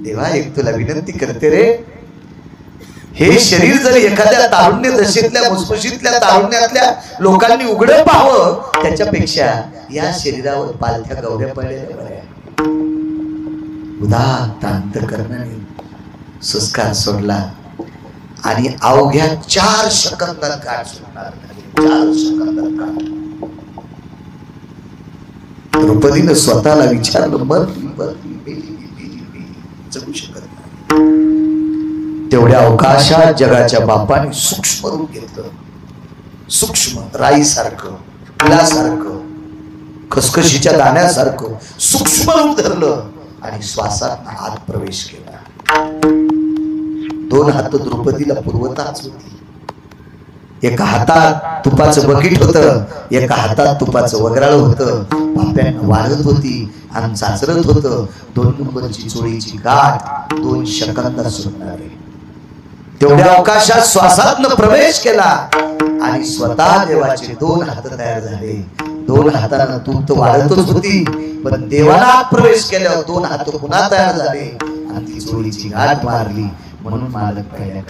Speaker 1: देवा एक तुला विनंती करते रे, हे शरीर जर एखाद्या तारुण्य दशेतल्या मुसमुशीतल्या तारुण्यातल्या लोकांनी उघडं पाहावं त्याच्यापेक्षा या शरीरावर पालथ्या गवऱ्या पडलेल्या बऱ्या. उदात्त अंतःकरणाने सुस्कार सोडला आणि अवघ्या 4 सेकंदात गाठ सुटणार. 4 सेकंदात गाठ. द्रौपदीनं स्वतःला विचारलं, जगू शकत नाही. तेवढ्या अवकाशात जगाच्या बापाने सूक्ष्म रूप घेतलं. सूक्ष्म राईसारखं, फुलासारखं, खसखशीच्या दाण्यासारखं सूक्ष्म रूप धरलं आणि श्वासात आत प्रवेश केला. 2 हात द्रौपदीला पुरवताच होती. एका हातात तुपाचं बकीट होतं, एका हातात तुपाचं वगराळ होतं. पाप्यांना वाढत होती आणि चाचरत होतं. 2 नंबरची चोळीची गाठ 2 सेकंदात सुटणार आहे. तेवढ्या अवकाशात श्वासातनं प्रवेश केला आणि स्वतः देवाचे 2 हात तयार झाले. 2 हातांना तूप तर वाढतच होती पण देवाला प्रवेश केल्यावर 2 हात पुन्हा तयार झाले आणि ती चोळीची गाठ मारली. म्हणून मालक पहिल्या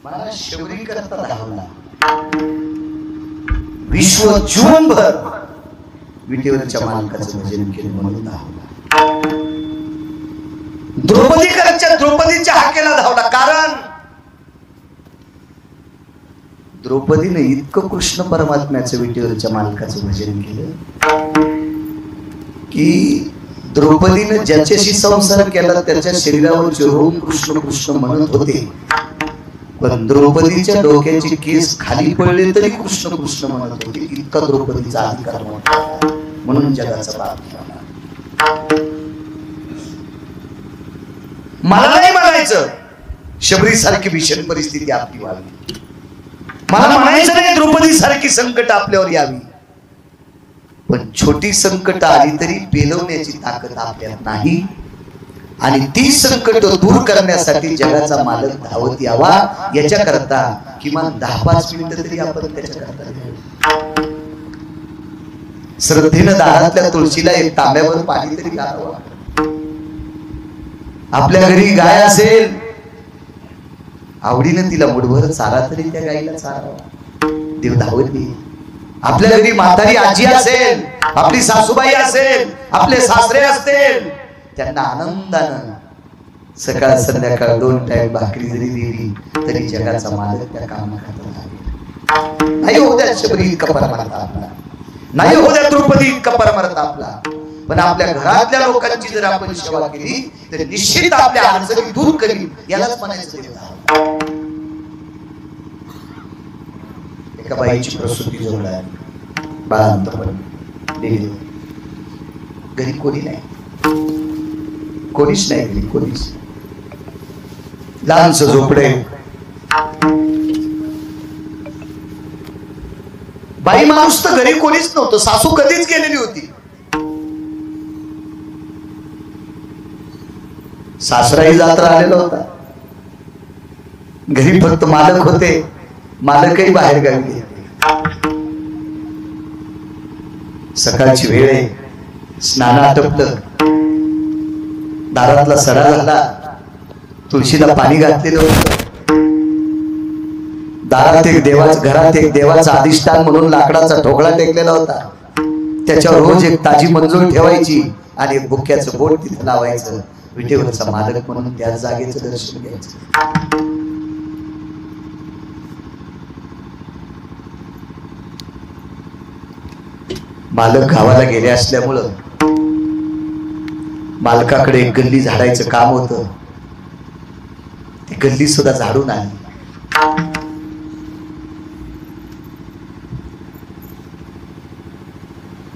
Speaker 1: मला शबरी करता धावला, विश्व जीवनभर विटेवरच्या मालकाचं भजन केलं म्हणून धावला. द्रौपदीच्या हाकेला धावला, कारण द्रौपदीने इतकं कृष्ण परमात्म्याचं विटेवरच्या मालकाचं भजन केलं की द्रौपदीने ज्याच्याशी संसार केला त्याच्या शरीरावर चिरून कृष्ण कृष्ण म्हणत होते, पण द्रौपदीच्या डोक्याचे केस खाली पडले तरी कृष्ण कृष्ण म्हणत होते. इतका द्रौपदीचा अधिकार नव्हता, म्हणून जगाचा बाप झाला. मला नाही म्हणायचं शबरी सारखी भीषण परिस्थिती आपली व्हावी, मला म्हणायचं नाही द्रौपदी सारखी संकट आपल्यावर यावी, पण छोटी संकट आली तरी पेलवण्याची ताकद आपल्यात नाही. आणि ती संकट दूर करण्यासाठी जगाचा मालक धावत यावा, याच्या करता किमान 10-5 मिनिटं तरी आपण त्याच्या करता द्यावी. श्रद्धेनं दारातल्या तुळशीला एक तांब्यावर पाणी तरी घालावं. आपल्या घरी गाय असेल, आवडीनं तिला मुठभर चारा तरी त्या गाईला चारावा, देव धावत येईल. आपल्या घरी म्हातारी आजी असेल, आपली सासूबाई असेल, आपले सासरे असतील, त्यांना आनंदानं सकाळ संध्याकाळ 2 टाइम भाकरी जरी दिली तरी जगाचा मालक त्या कामाखातर लागेल. नाही हो द्या शबरी इतका परमार्थ आपला, नाही हो द्या द्रौपदी इतका परमार्थ आपला, पण आपल्या घरातल्या लोकांची जर आपण सेवा केली तर निश्चित आपल्या अडचणी दूर करील, यालाच म्हणायचं देव. एका बाईची प्रसूती जवळ आली, बाळांतपण घरी कोणी नाही, कोणीच नाही घरी, कोणीच. लहानस झोपडे, बाई माणूस तर घरी कोणीच नव्हतं, सासू कधीच गेलेली होती. सासराही जात्रा आलेला होता, घरी फक्त मालक होते, मालकही बाहेर गावी गेले. सकाळची वेळ आहे, स्नान आटपलं, दारातला सडा झाला, तुळशीला पाणी घातलेलं होतं. दारात एक घरात एक देवाचा अधिष्ठान म्हणून लाकडाचा ठोकळा टेकलेला होता, त्याच्यावर रोज एक ताजी मंजूर ठेवायची आणि एक बुक्याचं बोट तिथे लावायचं. विटेवरचा मालक म्हणून त्या जागेचं दर्शन घ्यायचं. मालक गावाला गेले असल्यामुळं मालकाकडे एक गल्ली झाडायचं काम होतं, ती गल्ली सुद्धा झाडून आली.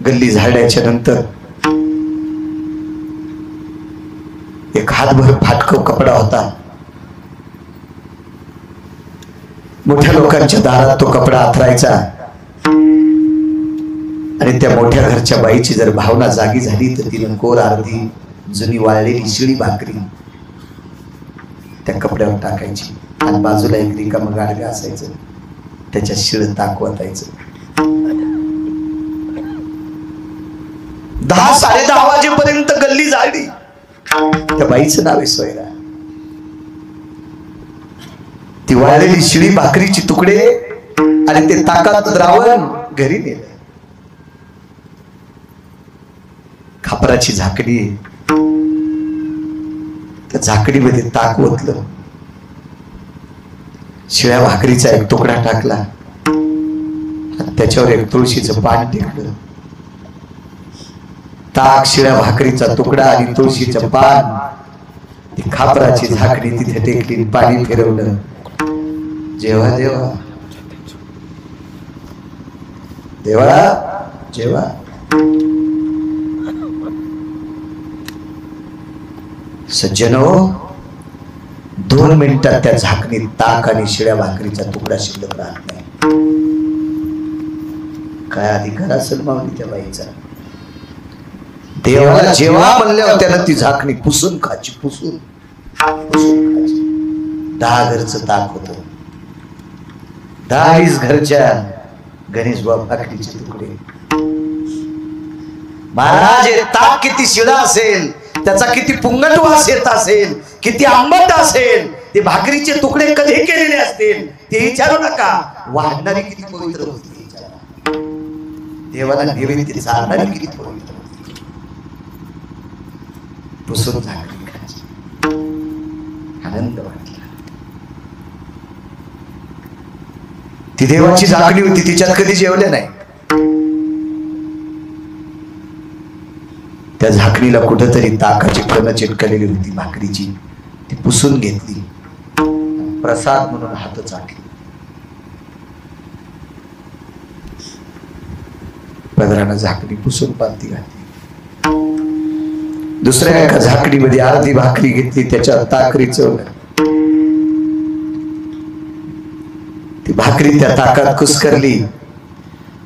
Speaker 1: गल्ली झाडायच्या नंतर एक हातभर फाटक कपडा होता, मोठ्या लोकांच्या दारात तो कपडा आथरायचा आणि त्या मोठ्या घरच्या बाईची जर भावना जागी झाली तर तिने कोर अर्धी जुनी वाळलेली शिळी भाकरी त्या कपड्यावर टाकायची आणि बाजूला एक रिकामं गाडगं असायचं, त्याच्या शिळ ताक वाटायचं. 10-10:30 वाजेपर्यंत गल्ली झाली. त्या बाईचं नाव आहे सोयरा. ती वाळलेली शिळी भाकरीची तुकडे आणि ते ताकात द्रावण घरी नेलं. खापराची झाकडी, त्या झाकडीमध्ये ताक ओतलं, शिळ्या भाकरीचा एक तुकडा टाकला, त्याच्यावर एक तुळशीचं पान टेकलं. ताक, शिळ्या भाकरीचा तुकडा आणि तुळशीचं पान, ती खापराची झाकडी तिथे टेकली, पाणी फिरवलं. जेव्हा देवा देवा जेव्हा सज्जनो, 2 मिनिटात त्या झाकणीत ताक आणि शिळ्या भाकरीचा तुकडा शिल्लक राहत नाही. काय अधिकार असेल माऊली त्या बाईचा. देवाला जेव्हा म्हणल्यावर त्यानं ती झाकणी पुसून खायची, पुसून खायची. 10 घरचं ताक होत, 10-20 घरच्या गणेश भाकरीचे तुकडे. महाराज, ताक किती शिळा असेल त्याचा किती पुंगट वास येत असेल, किती आंबट असेल, ते भाकरीचे तुकडे कधी केलेले असतील ते विचारू नका. वाढणारी किती पवित्र होती विचारा. देवाला निवेदित चालणारी किती पवित्र होती. पुसून झाकली खायची. आनंद वाटला. ती देवाची झाकणी होती, तिच्यात कधी जेवले नाही. त्या झाकणीला कुठंतरी ताकाची कण चिटकलेली होती भाकरीची, ती पुसून घेतली, प्रसाद म्हणून हात चाटली. पदरानं झाकणी पुसून पालती घातली. दुसऱ्या एका झाकणीमध्ये अर्धी भाकरी घेतली, त्याच्यात ताकरी चवलं. ती भाकरी त्या ताकात कुस्करली.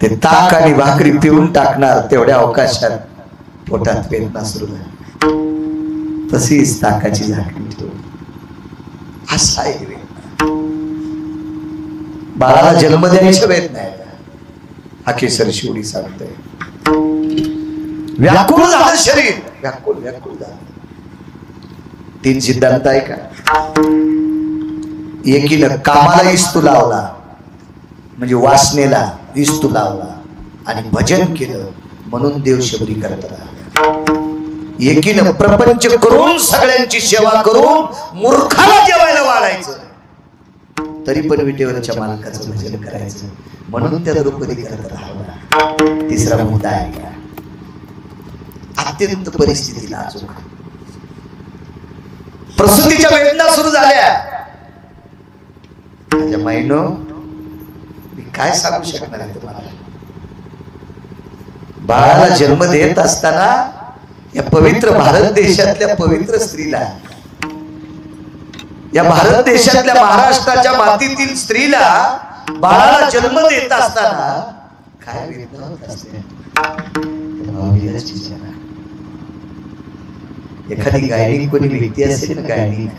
Speaker 1: ते ताक आणि भाकरी पिऊन टाकणार तेवढ्या अवकाशात पोटात वेदना सुरू झाली. तशीच ताकाची झाकणी ठेवली. असा आहे वेदना. बाळाला जन्म द्यायच्या वेदना आहे. हा केसर शिवडी सांगतोय. व्याकुळ झालं शरीर, व्याकुळ व्याकुळ झालं. 3 सिद्धांत आहे का? एकीनं कामाला इस्तू लावला, म्हणजे वासनेला इस्तू लावला आणि भजन केलं म्हणून देव शबरी करत राहिला. एकीनं प्रपंच करून सगळ्यांची सेवा करून मूर्खाला जेवायला वाढायचं, तरी पण विटेवरच्या मालकाचं भजन करायचं म्हणून त्या द्रौपदी करत राहिला. तिसरा मुद्दा आहे का? अत्यंत परिस्थिती नाजूक. प्रसूतीच्या वेदना सुरू झाल्या. माझ्या महिनो, मी काय सांगू शकणार आहे तुम्हाला. बाळाला जन्म देत असताना या पवित्र भारत देशातल्या पवित्र स्त्रीला, या भारत देशातल्या महाराष्ट्राच्या मातीतील स्त्रीला बाळाला जन्म देत असताना काय वेदना होत असते. एखादी गायनिक कोणी व्यक्ती असेल ना, गायनिक,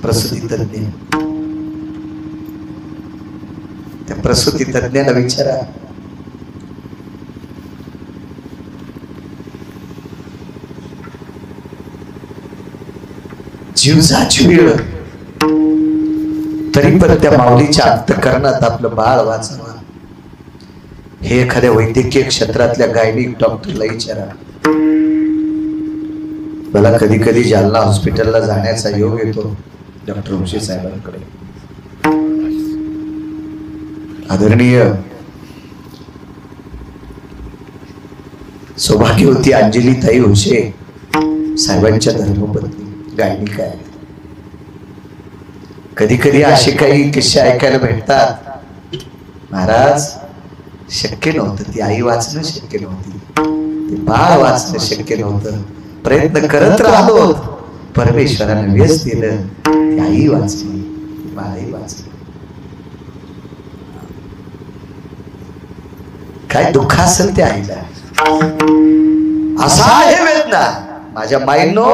Speaker 1: प्रसूती तज्ञ, त्या प्रसूती तज्ञाला विचारा, जीवजाची वेळ तरी पण त्या माऊलीच्या अंतःकरणात आपलं बाळ वाचवा, हे एखाद्या वैद्यकीय क्षेत्रातल्या गायनिक डॉक्टरला विचारा. मला कधी कधी जालना हॉस्पिटलला जाण्याचा योग येतो डॉक्टर उशे साहेबांकडे. आदरणीय सौभाग्यवती अंजली ताई उशे साहेबांच्या धर्मपत्नी गायनिका आहेत. कधी कधी असे काही किस्से ऐकायला भेटतात. महाराज, शक्य नव्हतं, ती आई वाचणं शक्य नव्हती, ते बाळ वाचणं शक्य नव्हतं, प्रयत्न करत राहिलो, परमेश्वराने व्यस्त दिलं, ती आई वाचली, बाळही वाचली. काय दुःख असेल त्या आईला. असा आहे वेदना. माझ्या माईंनो,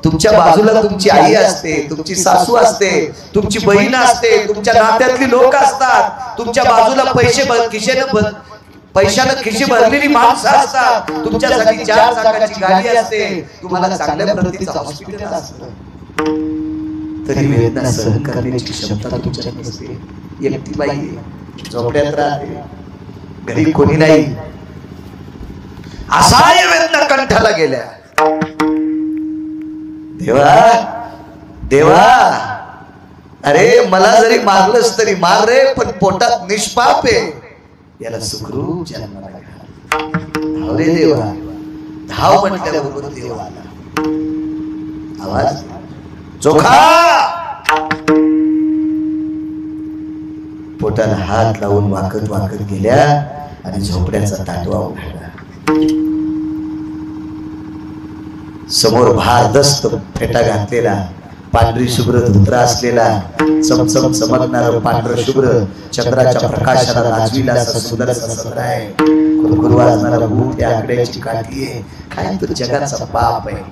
Speaker 1: तुमच्या बाजूला तुमची आई असते, तुमची सासू असते, तुमची बहीण असते, तुमच्या नात्यातली लोक असतात, तुमच्या बाजूला पैशानं खिशे भरलेली माणसं असतात, तुमच्यासाठी 4 चाकाची गाडी असते, तुम्हाला चांगल्या प्रतीचं हॉस्पिटल असतं, तरी वेदना सहन करण्याची क्षमता तुमच्यात नसते. एकटी बाई झोपड्यात राहते, घरी कोणी नाही. असाय वेदना कंठाला गेल्या. देवा देवा, अरे मला जरी मारलंस तरी मार रे, पण पोटात निष्पाप आहे, याला सुखरूप जन्माला घाल. धाव रे देवा, धाव म्हटल्याबरोबर देव आला. आवाज चोखा. पोटाला हात लावून वाकत वाकत गेल्या आणि झोपड्याचा ताटवा उघडला. समोर भारदस्त फेटा घातलेला, पांढरी शुभ्र धोतर असलेला, चमचम चमकणारं पांढर शुभ्र चंद्राच्या प्रकाशाला नाचविला असा सुंदरसा सदरा आहे. कुरकुर वाजणारा भूत त्या आकड्याची काठी आहे. काय तो जगाचा बाप आहे.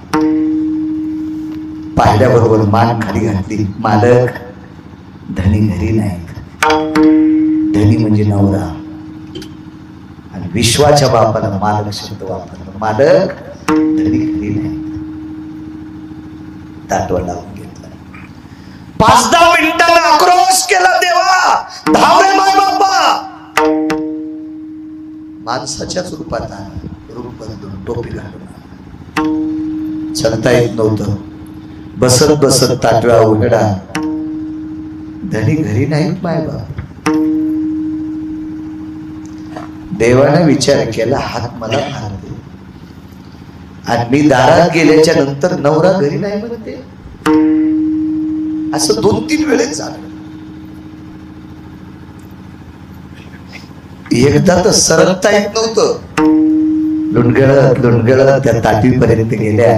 Speaker 1: पाहिल्याबरोबर मान खाली घातली. मालक, धनी घरी नाही. धनी म्हणजे नवरा, आणि विश्वाच्या बापाला मालक शब्द वापरला. मालक, धनी घरी नाही. ताटवा लावून घेतला. 5-10 मिनिटांना आक्रोश केला देवा, धावरे माय बाप्पा. माणसाच्याच रूपात रूप बदलून टोपी घालून चलता येत नव्हतं. बसत बसत ताटव्या उघडा, धनी घरी नाहीत माय बाप. देवाने विचार केला, हात मला मारते आणि मी दारात गेल्याच्या नंतर नवरा घरी नाही म्हणते. असं 2-3 वेळेस झालं. एकदा तर सरकता येत नव्हतं. लुणगळत लुणगळत त्या ताटवीपर्यंत गेल्या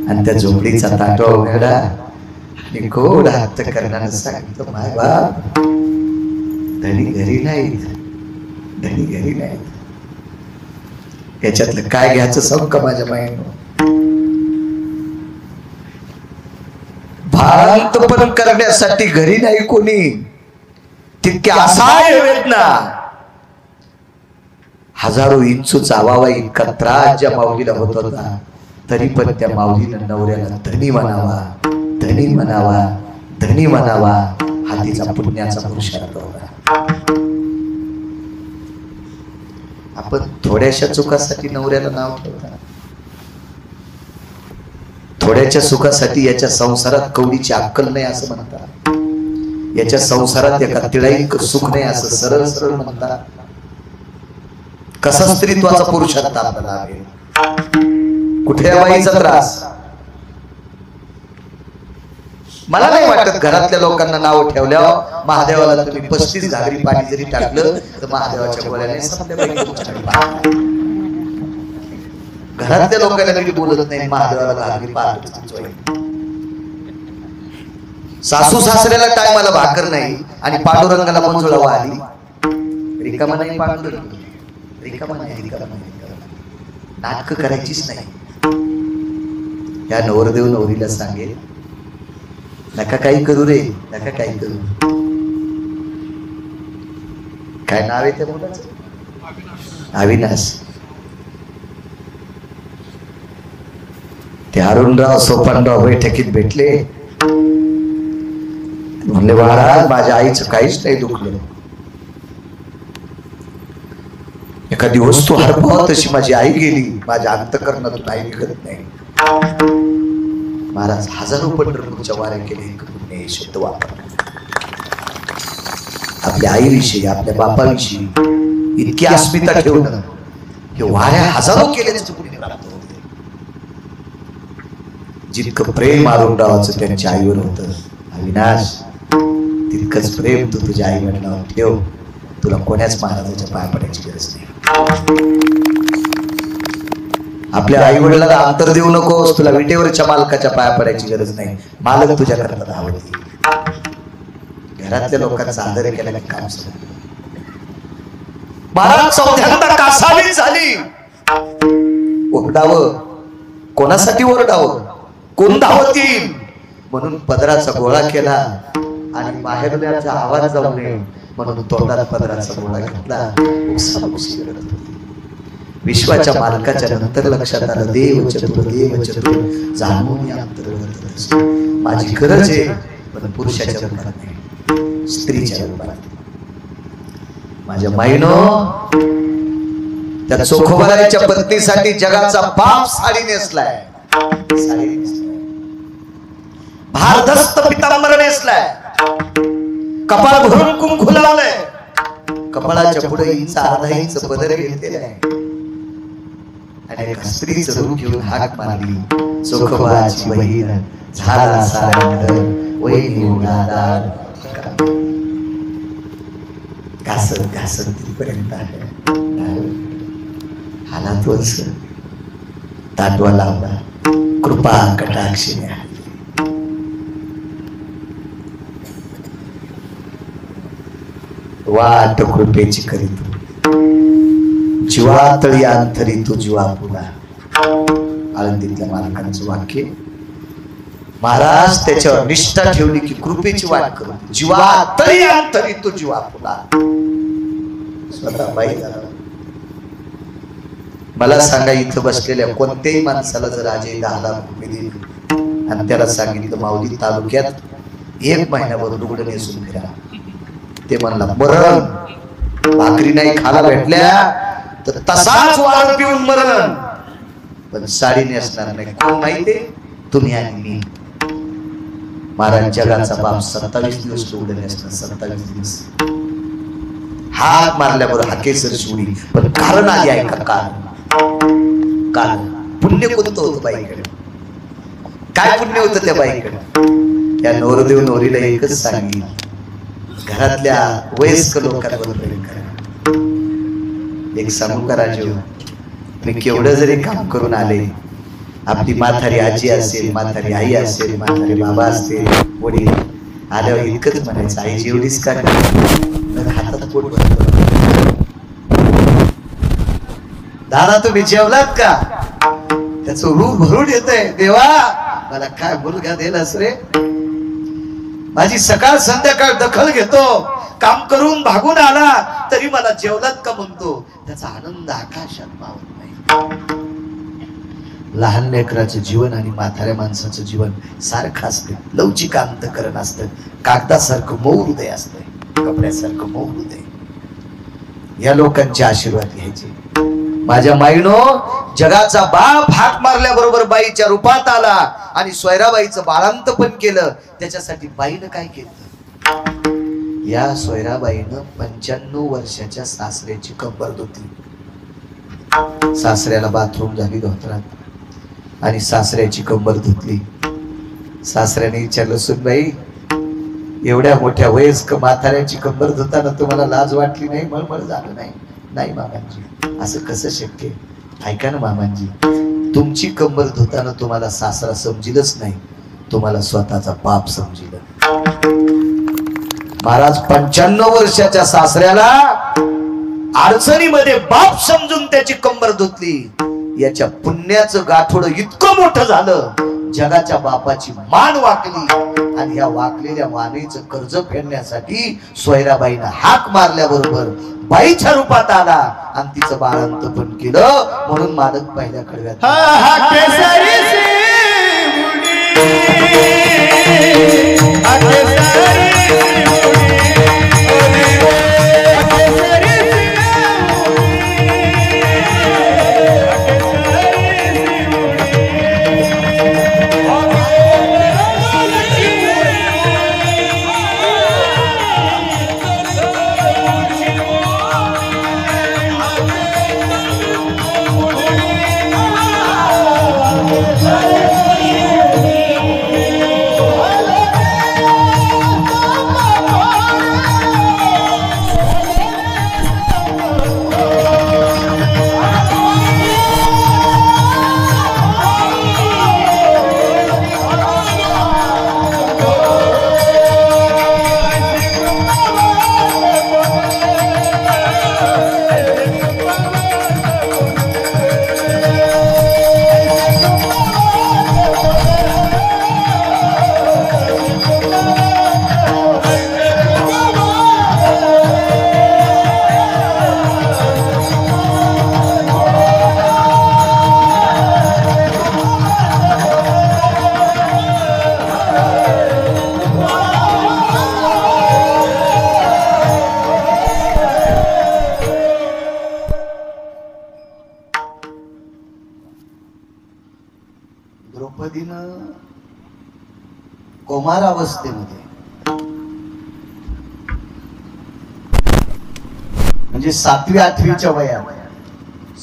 Speaker 1: आणि त्या झोपडीचा ताटवा उघडा आणि गोड हात करण्यानं सांगितलं, माय बाप धनी घरी नाहीत, धनी घरी नाहीत. याच्यातलं काय घ्यायचं सांग का माझ्या मायनं. भारांतपण करण्यासाठी घरी नाही कोणी, तितक्या असहाय्य वेदना, हजारो इंचू चावावा इतका त्रास ज्या माऊलीला होत होता, तरी पण त्या माऊलीनं नवऱ्याला धनी म्हणावा, धनी म्हणावा, धनी म्हणावा, हा तिचा पुण्याचा पुरुषार्थ होता. आपण थोड्याशा चुकासाठी नवऱ्याला नाव ठेवता, थोड्याच्या सुखासाठी याच्या संसारात कवडीची अक्कल नाही असं म्हणतात, याच्या संसारात एका तिळाईक सुख नाही असं सरळ सरळ म्हणतात. कसा स्त्रीत्वाचा पुरुषार्थ आपल्याला आहे, कुठे बाईचा त्रास. मला नाही वाटत घरातल्या लोकांना नाव ठेवल्यावर महादेवाला तुम्ही 35 घागरी पाणी जरी टाकलं तर महादेवाच्या गोळ्याने घरातल्या लोकांना कधी बोलत नाही महादेवाला घागरी पाहतो. सासू सासऱ्याला टायमाला भाकर नाही आणि पांडुरंगाला मंजुळावा आली, रिकामा नाही पांडुरंग, रिकामा नाही, रिकामा नाही. नाटक करायचीच नाही. या नवरदेव नवरीला सांगेल, नका काही करू रे, नका काही करू. काय नाव आहे त्या मुलाचं? अविनाश. ते अरुणराव सोपानराव बैठकीत भेटले, म्हणले महाराज माझ्या आईचं काहीच नाही दुखलं, एखादी वस्तू हरपाव तशी माझी आई गेली, माझ्या अंतःकरणातून आई निघत नाही. महाराज हजारो पंढरपूरच्या वाऱ्या केले, शब्द वापर आपल्या आईविषयी, आपल्या बापाविषयी इतकी अस्मिता ठेवणं, हे वाऱ्या हजारो केल्याचं पुण्य प्राप्त होते. जितकं प्रेम अरुणरावाचं त्यांच्या आईवर होतं, अविनाश तितकंच प्रेम तू तुझ्या आई वडिलांवर ठेव. तुला कोण्याच महाराजाच्या पाया पडायची गरज नाही. आपल्या आई वडिलांना अंतर देऊ नकोस, तुला विटेवरच्या मालकाच्या पाया पडायची गरज नाही. मालक तुझ्या करता धावते. घरातल्या लोकांचा आदर केला की काम सुरू. महाराज चौथ्यांदा कासावीस झाली. ओरडावं कोणासाठी, ओरडावं कोण धावतील म्हणून पदराचा गोळा केला आणि बाहेरल्याचा आवाज जाऊ नये म्हणून तोंडात पदराचा गोळा घेतला. विश्वाच्या मालकाच्या नंतर लक्षात आलं, देव चतुर, देव चतुर, जाणून अंतर्गत माझी गरज आहे, पण पुरुषाच्या रूपात नाही, स्त्रीच्या रूपात. माझ्या माईनो त्या चोखोबाराच्या पत्नीसाठी जगाचा बाप साडी नेसलाय, साडी नेसलाय, भारदस्त पितांबर नेसलाय, कपाळ भरून कुंकू लावलंय, कपाळाच्या पुढे अर्धा इंच पदर घेतलेला आहे आणि एका स्त्रीचं रूप घेऊन हाक मारली, चोखोबाची बहीण झाला सारंग वैनी उडादार. घासत घासत तिथपर्यंत हालात वर्ष ताटवा लावला, कृपा कटाक्षीने वाट कृपेची करीत जीवातळी अंतरी तू जीवा पुरा. आळंदीतल्या मालकांचं वाक्य. महाराज त्याच्यावर निष्ठा ठेवली की कृपेची वाट करू, जीवातळी अंतरी तू जीवा पुरा. स्वतः बाई झाला. मला सांगा, इथं बसलेल्या कोणत्याही माणसाला जर आज 10,000 रुपये दिले आणि त्याला सांगितलं माऊली तालुक्यात 1 महिन्यावर रुग्ण नेसून फिरा. ते म्हणला मरण, भाकरी नाही खायला भेटल्या तर तसाच वार पिऊन मरण, पण साडी नेसणार नाही. कोण माहिती? तुम्ही आणि मी. महाराज जगाचा बाप 27 दिवस रुग्ण नेसणार. 27 दिवस हात मारल्याबरोबर हाकेसर सोडी. पण कारण आधी आहे का? कारण पुण्य कोणतं होतं बाईकडे? काय पुण्य होतं त्या बाईकडे? त्या नवरदेव नवरीला एकच सांगितलं, घरातल्या वयस्कर लोकांवर प्रेम करा. एक सांगू का राजू, मी केवढं जरी काम करून आले, आपली म्हातारी आजी असेल, म्हातारी आई असेल, म्हातारी बाबा असतील, वडील आल्यावर इतकंच म्हणायचं, आई जेवढीच का हातात पोट भरतो. दादा तुम्ही जेवलात का? त्याचं रूप भरून येतंय, देवा मला काय मुलगा दिलास रे. माझी सकाळ संध्याकाळ दखल घेतो, काम करून भागून आला तरी मला जेवलात का म्हणतो. त्याचा आनंद आकाशात पावत नाही. लहान लेकराचं जीवन आणि म्हाताऱ्या माणसाचं जीवन सारखं असतं, लवचिक अंतःकरण असतं, कागदासारखं मऊ हृदय असतं, कपड्यासारखं मऊ हृदय. या लोकांचे आशीर्वाद घ्यायचे. माझ्या माईनो जगाचा बाप हाक मारल्याबरोबर बाईच्या रूपात आला आणि सोयराबाईचं बाळांत पण केलं. त्याच्यासाठी बाईनं काय केलं? या सोयराबाईनं 95 वर्षाच्या सासऱ्याची कंबर धुतली. सासऱ्याला बाथरूम झाली धोत्रात आणि सासऱ्याची कंबर धुतली. सासऱ्याने विचारलं, सुनबाई एवढ्या मोठ्या वयस्क म्हाताऱ्याची कंबर धुताना तुम्हाला लाज वाटली नाही? मळमळ झालं नाही? नाही मामांजी, असं कसं शक्य? ऐका ना मामांजी, तुमची कंबर धुताना तुम्हाला सासरा समजिलच नाही, तुम्हाला स्वतःचा बाप समजिल. महाराज 95 वर्षाच्या सासऱ्याला अडचणीमध्ये बाप समजून त्याची कंबर धुतली. याच्या पुण्याचं गाठोड इतकं मोठं झालं, जगाच्या बापाची मान वाकली आणि या वाकलेल्या मानेचं कर्ज फेडण्यासाठी सोयराबाईनं हाक मारल्याबरोबर बाईच्या रूपात आला आणि तिचं बाळंत पण केलं. म्हणून मालक पहिल्या कडव्यात द्रौपदीनं कुमार अवस्थेमध्ये म्हणजे 7वी 8वीच्या वयात,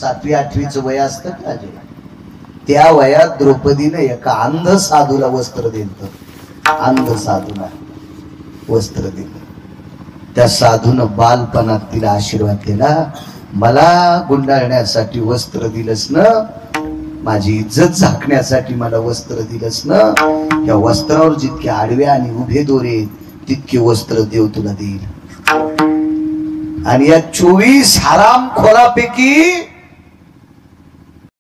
Speaker 1: 7वी 8वीचं वय असतं का, त्या वयात द्रौपदीनं एका अंध साधूला वस्त्र दिलं. अंध साधूला वस्त्र दिलं. त्या साधूनं बालपणात तिला आशीर्वाद दिला, मला गुंडाळण्यासाठी वस्त्र दिलंस ना, माझी इज्जत झाकण्यासाठी मला वस्त्र दिलंस ना, या वस्त्रावर जितके आडवे आणि उभे दोरे तितके वस्त्र देव तुला देईल. आणि या 24 हराम खोरापैकी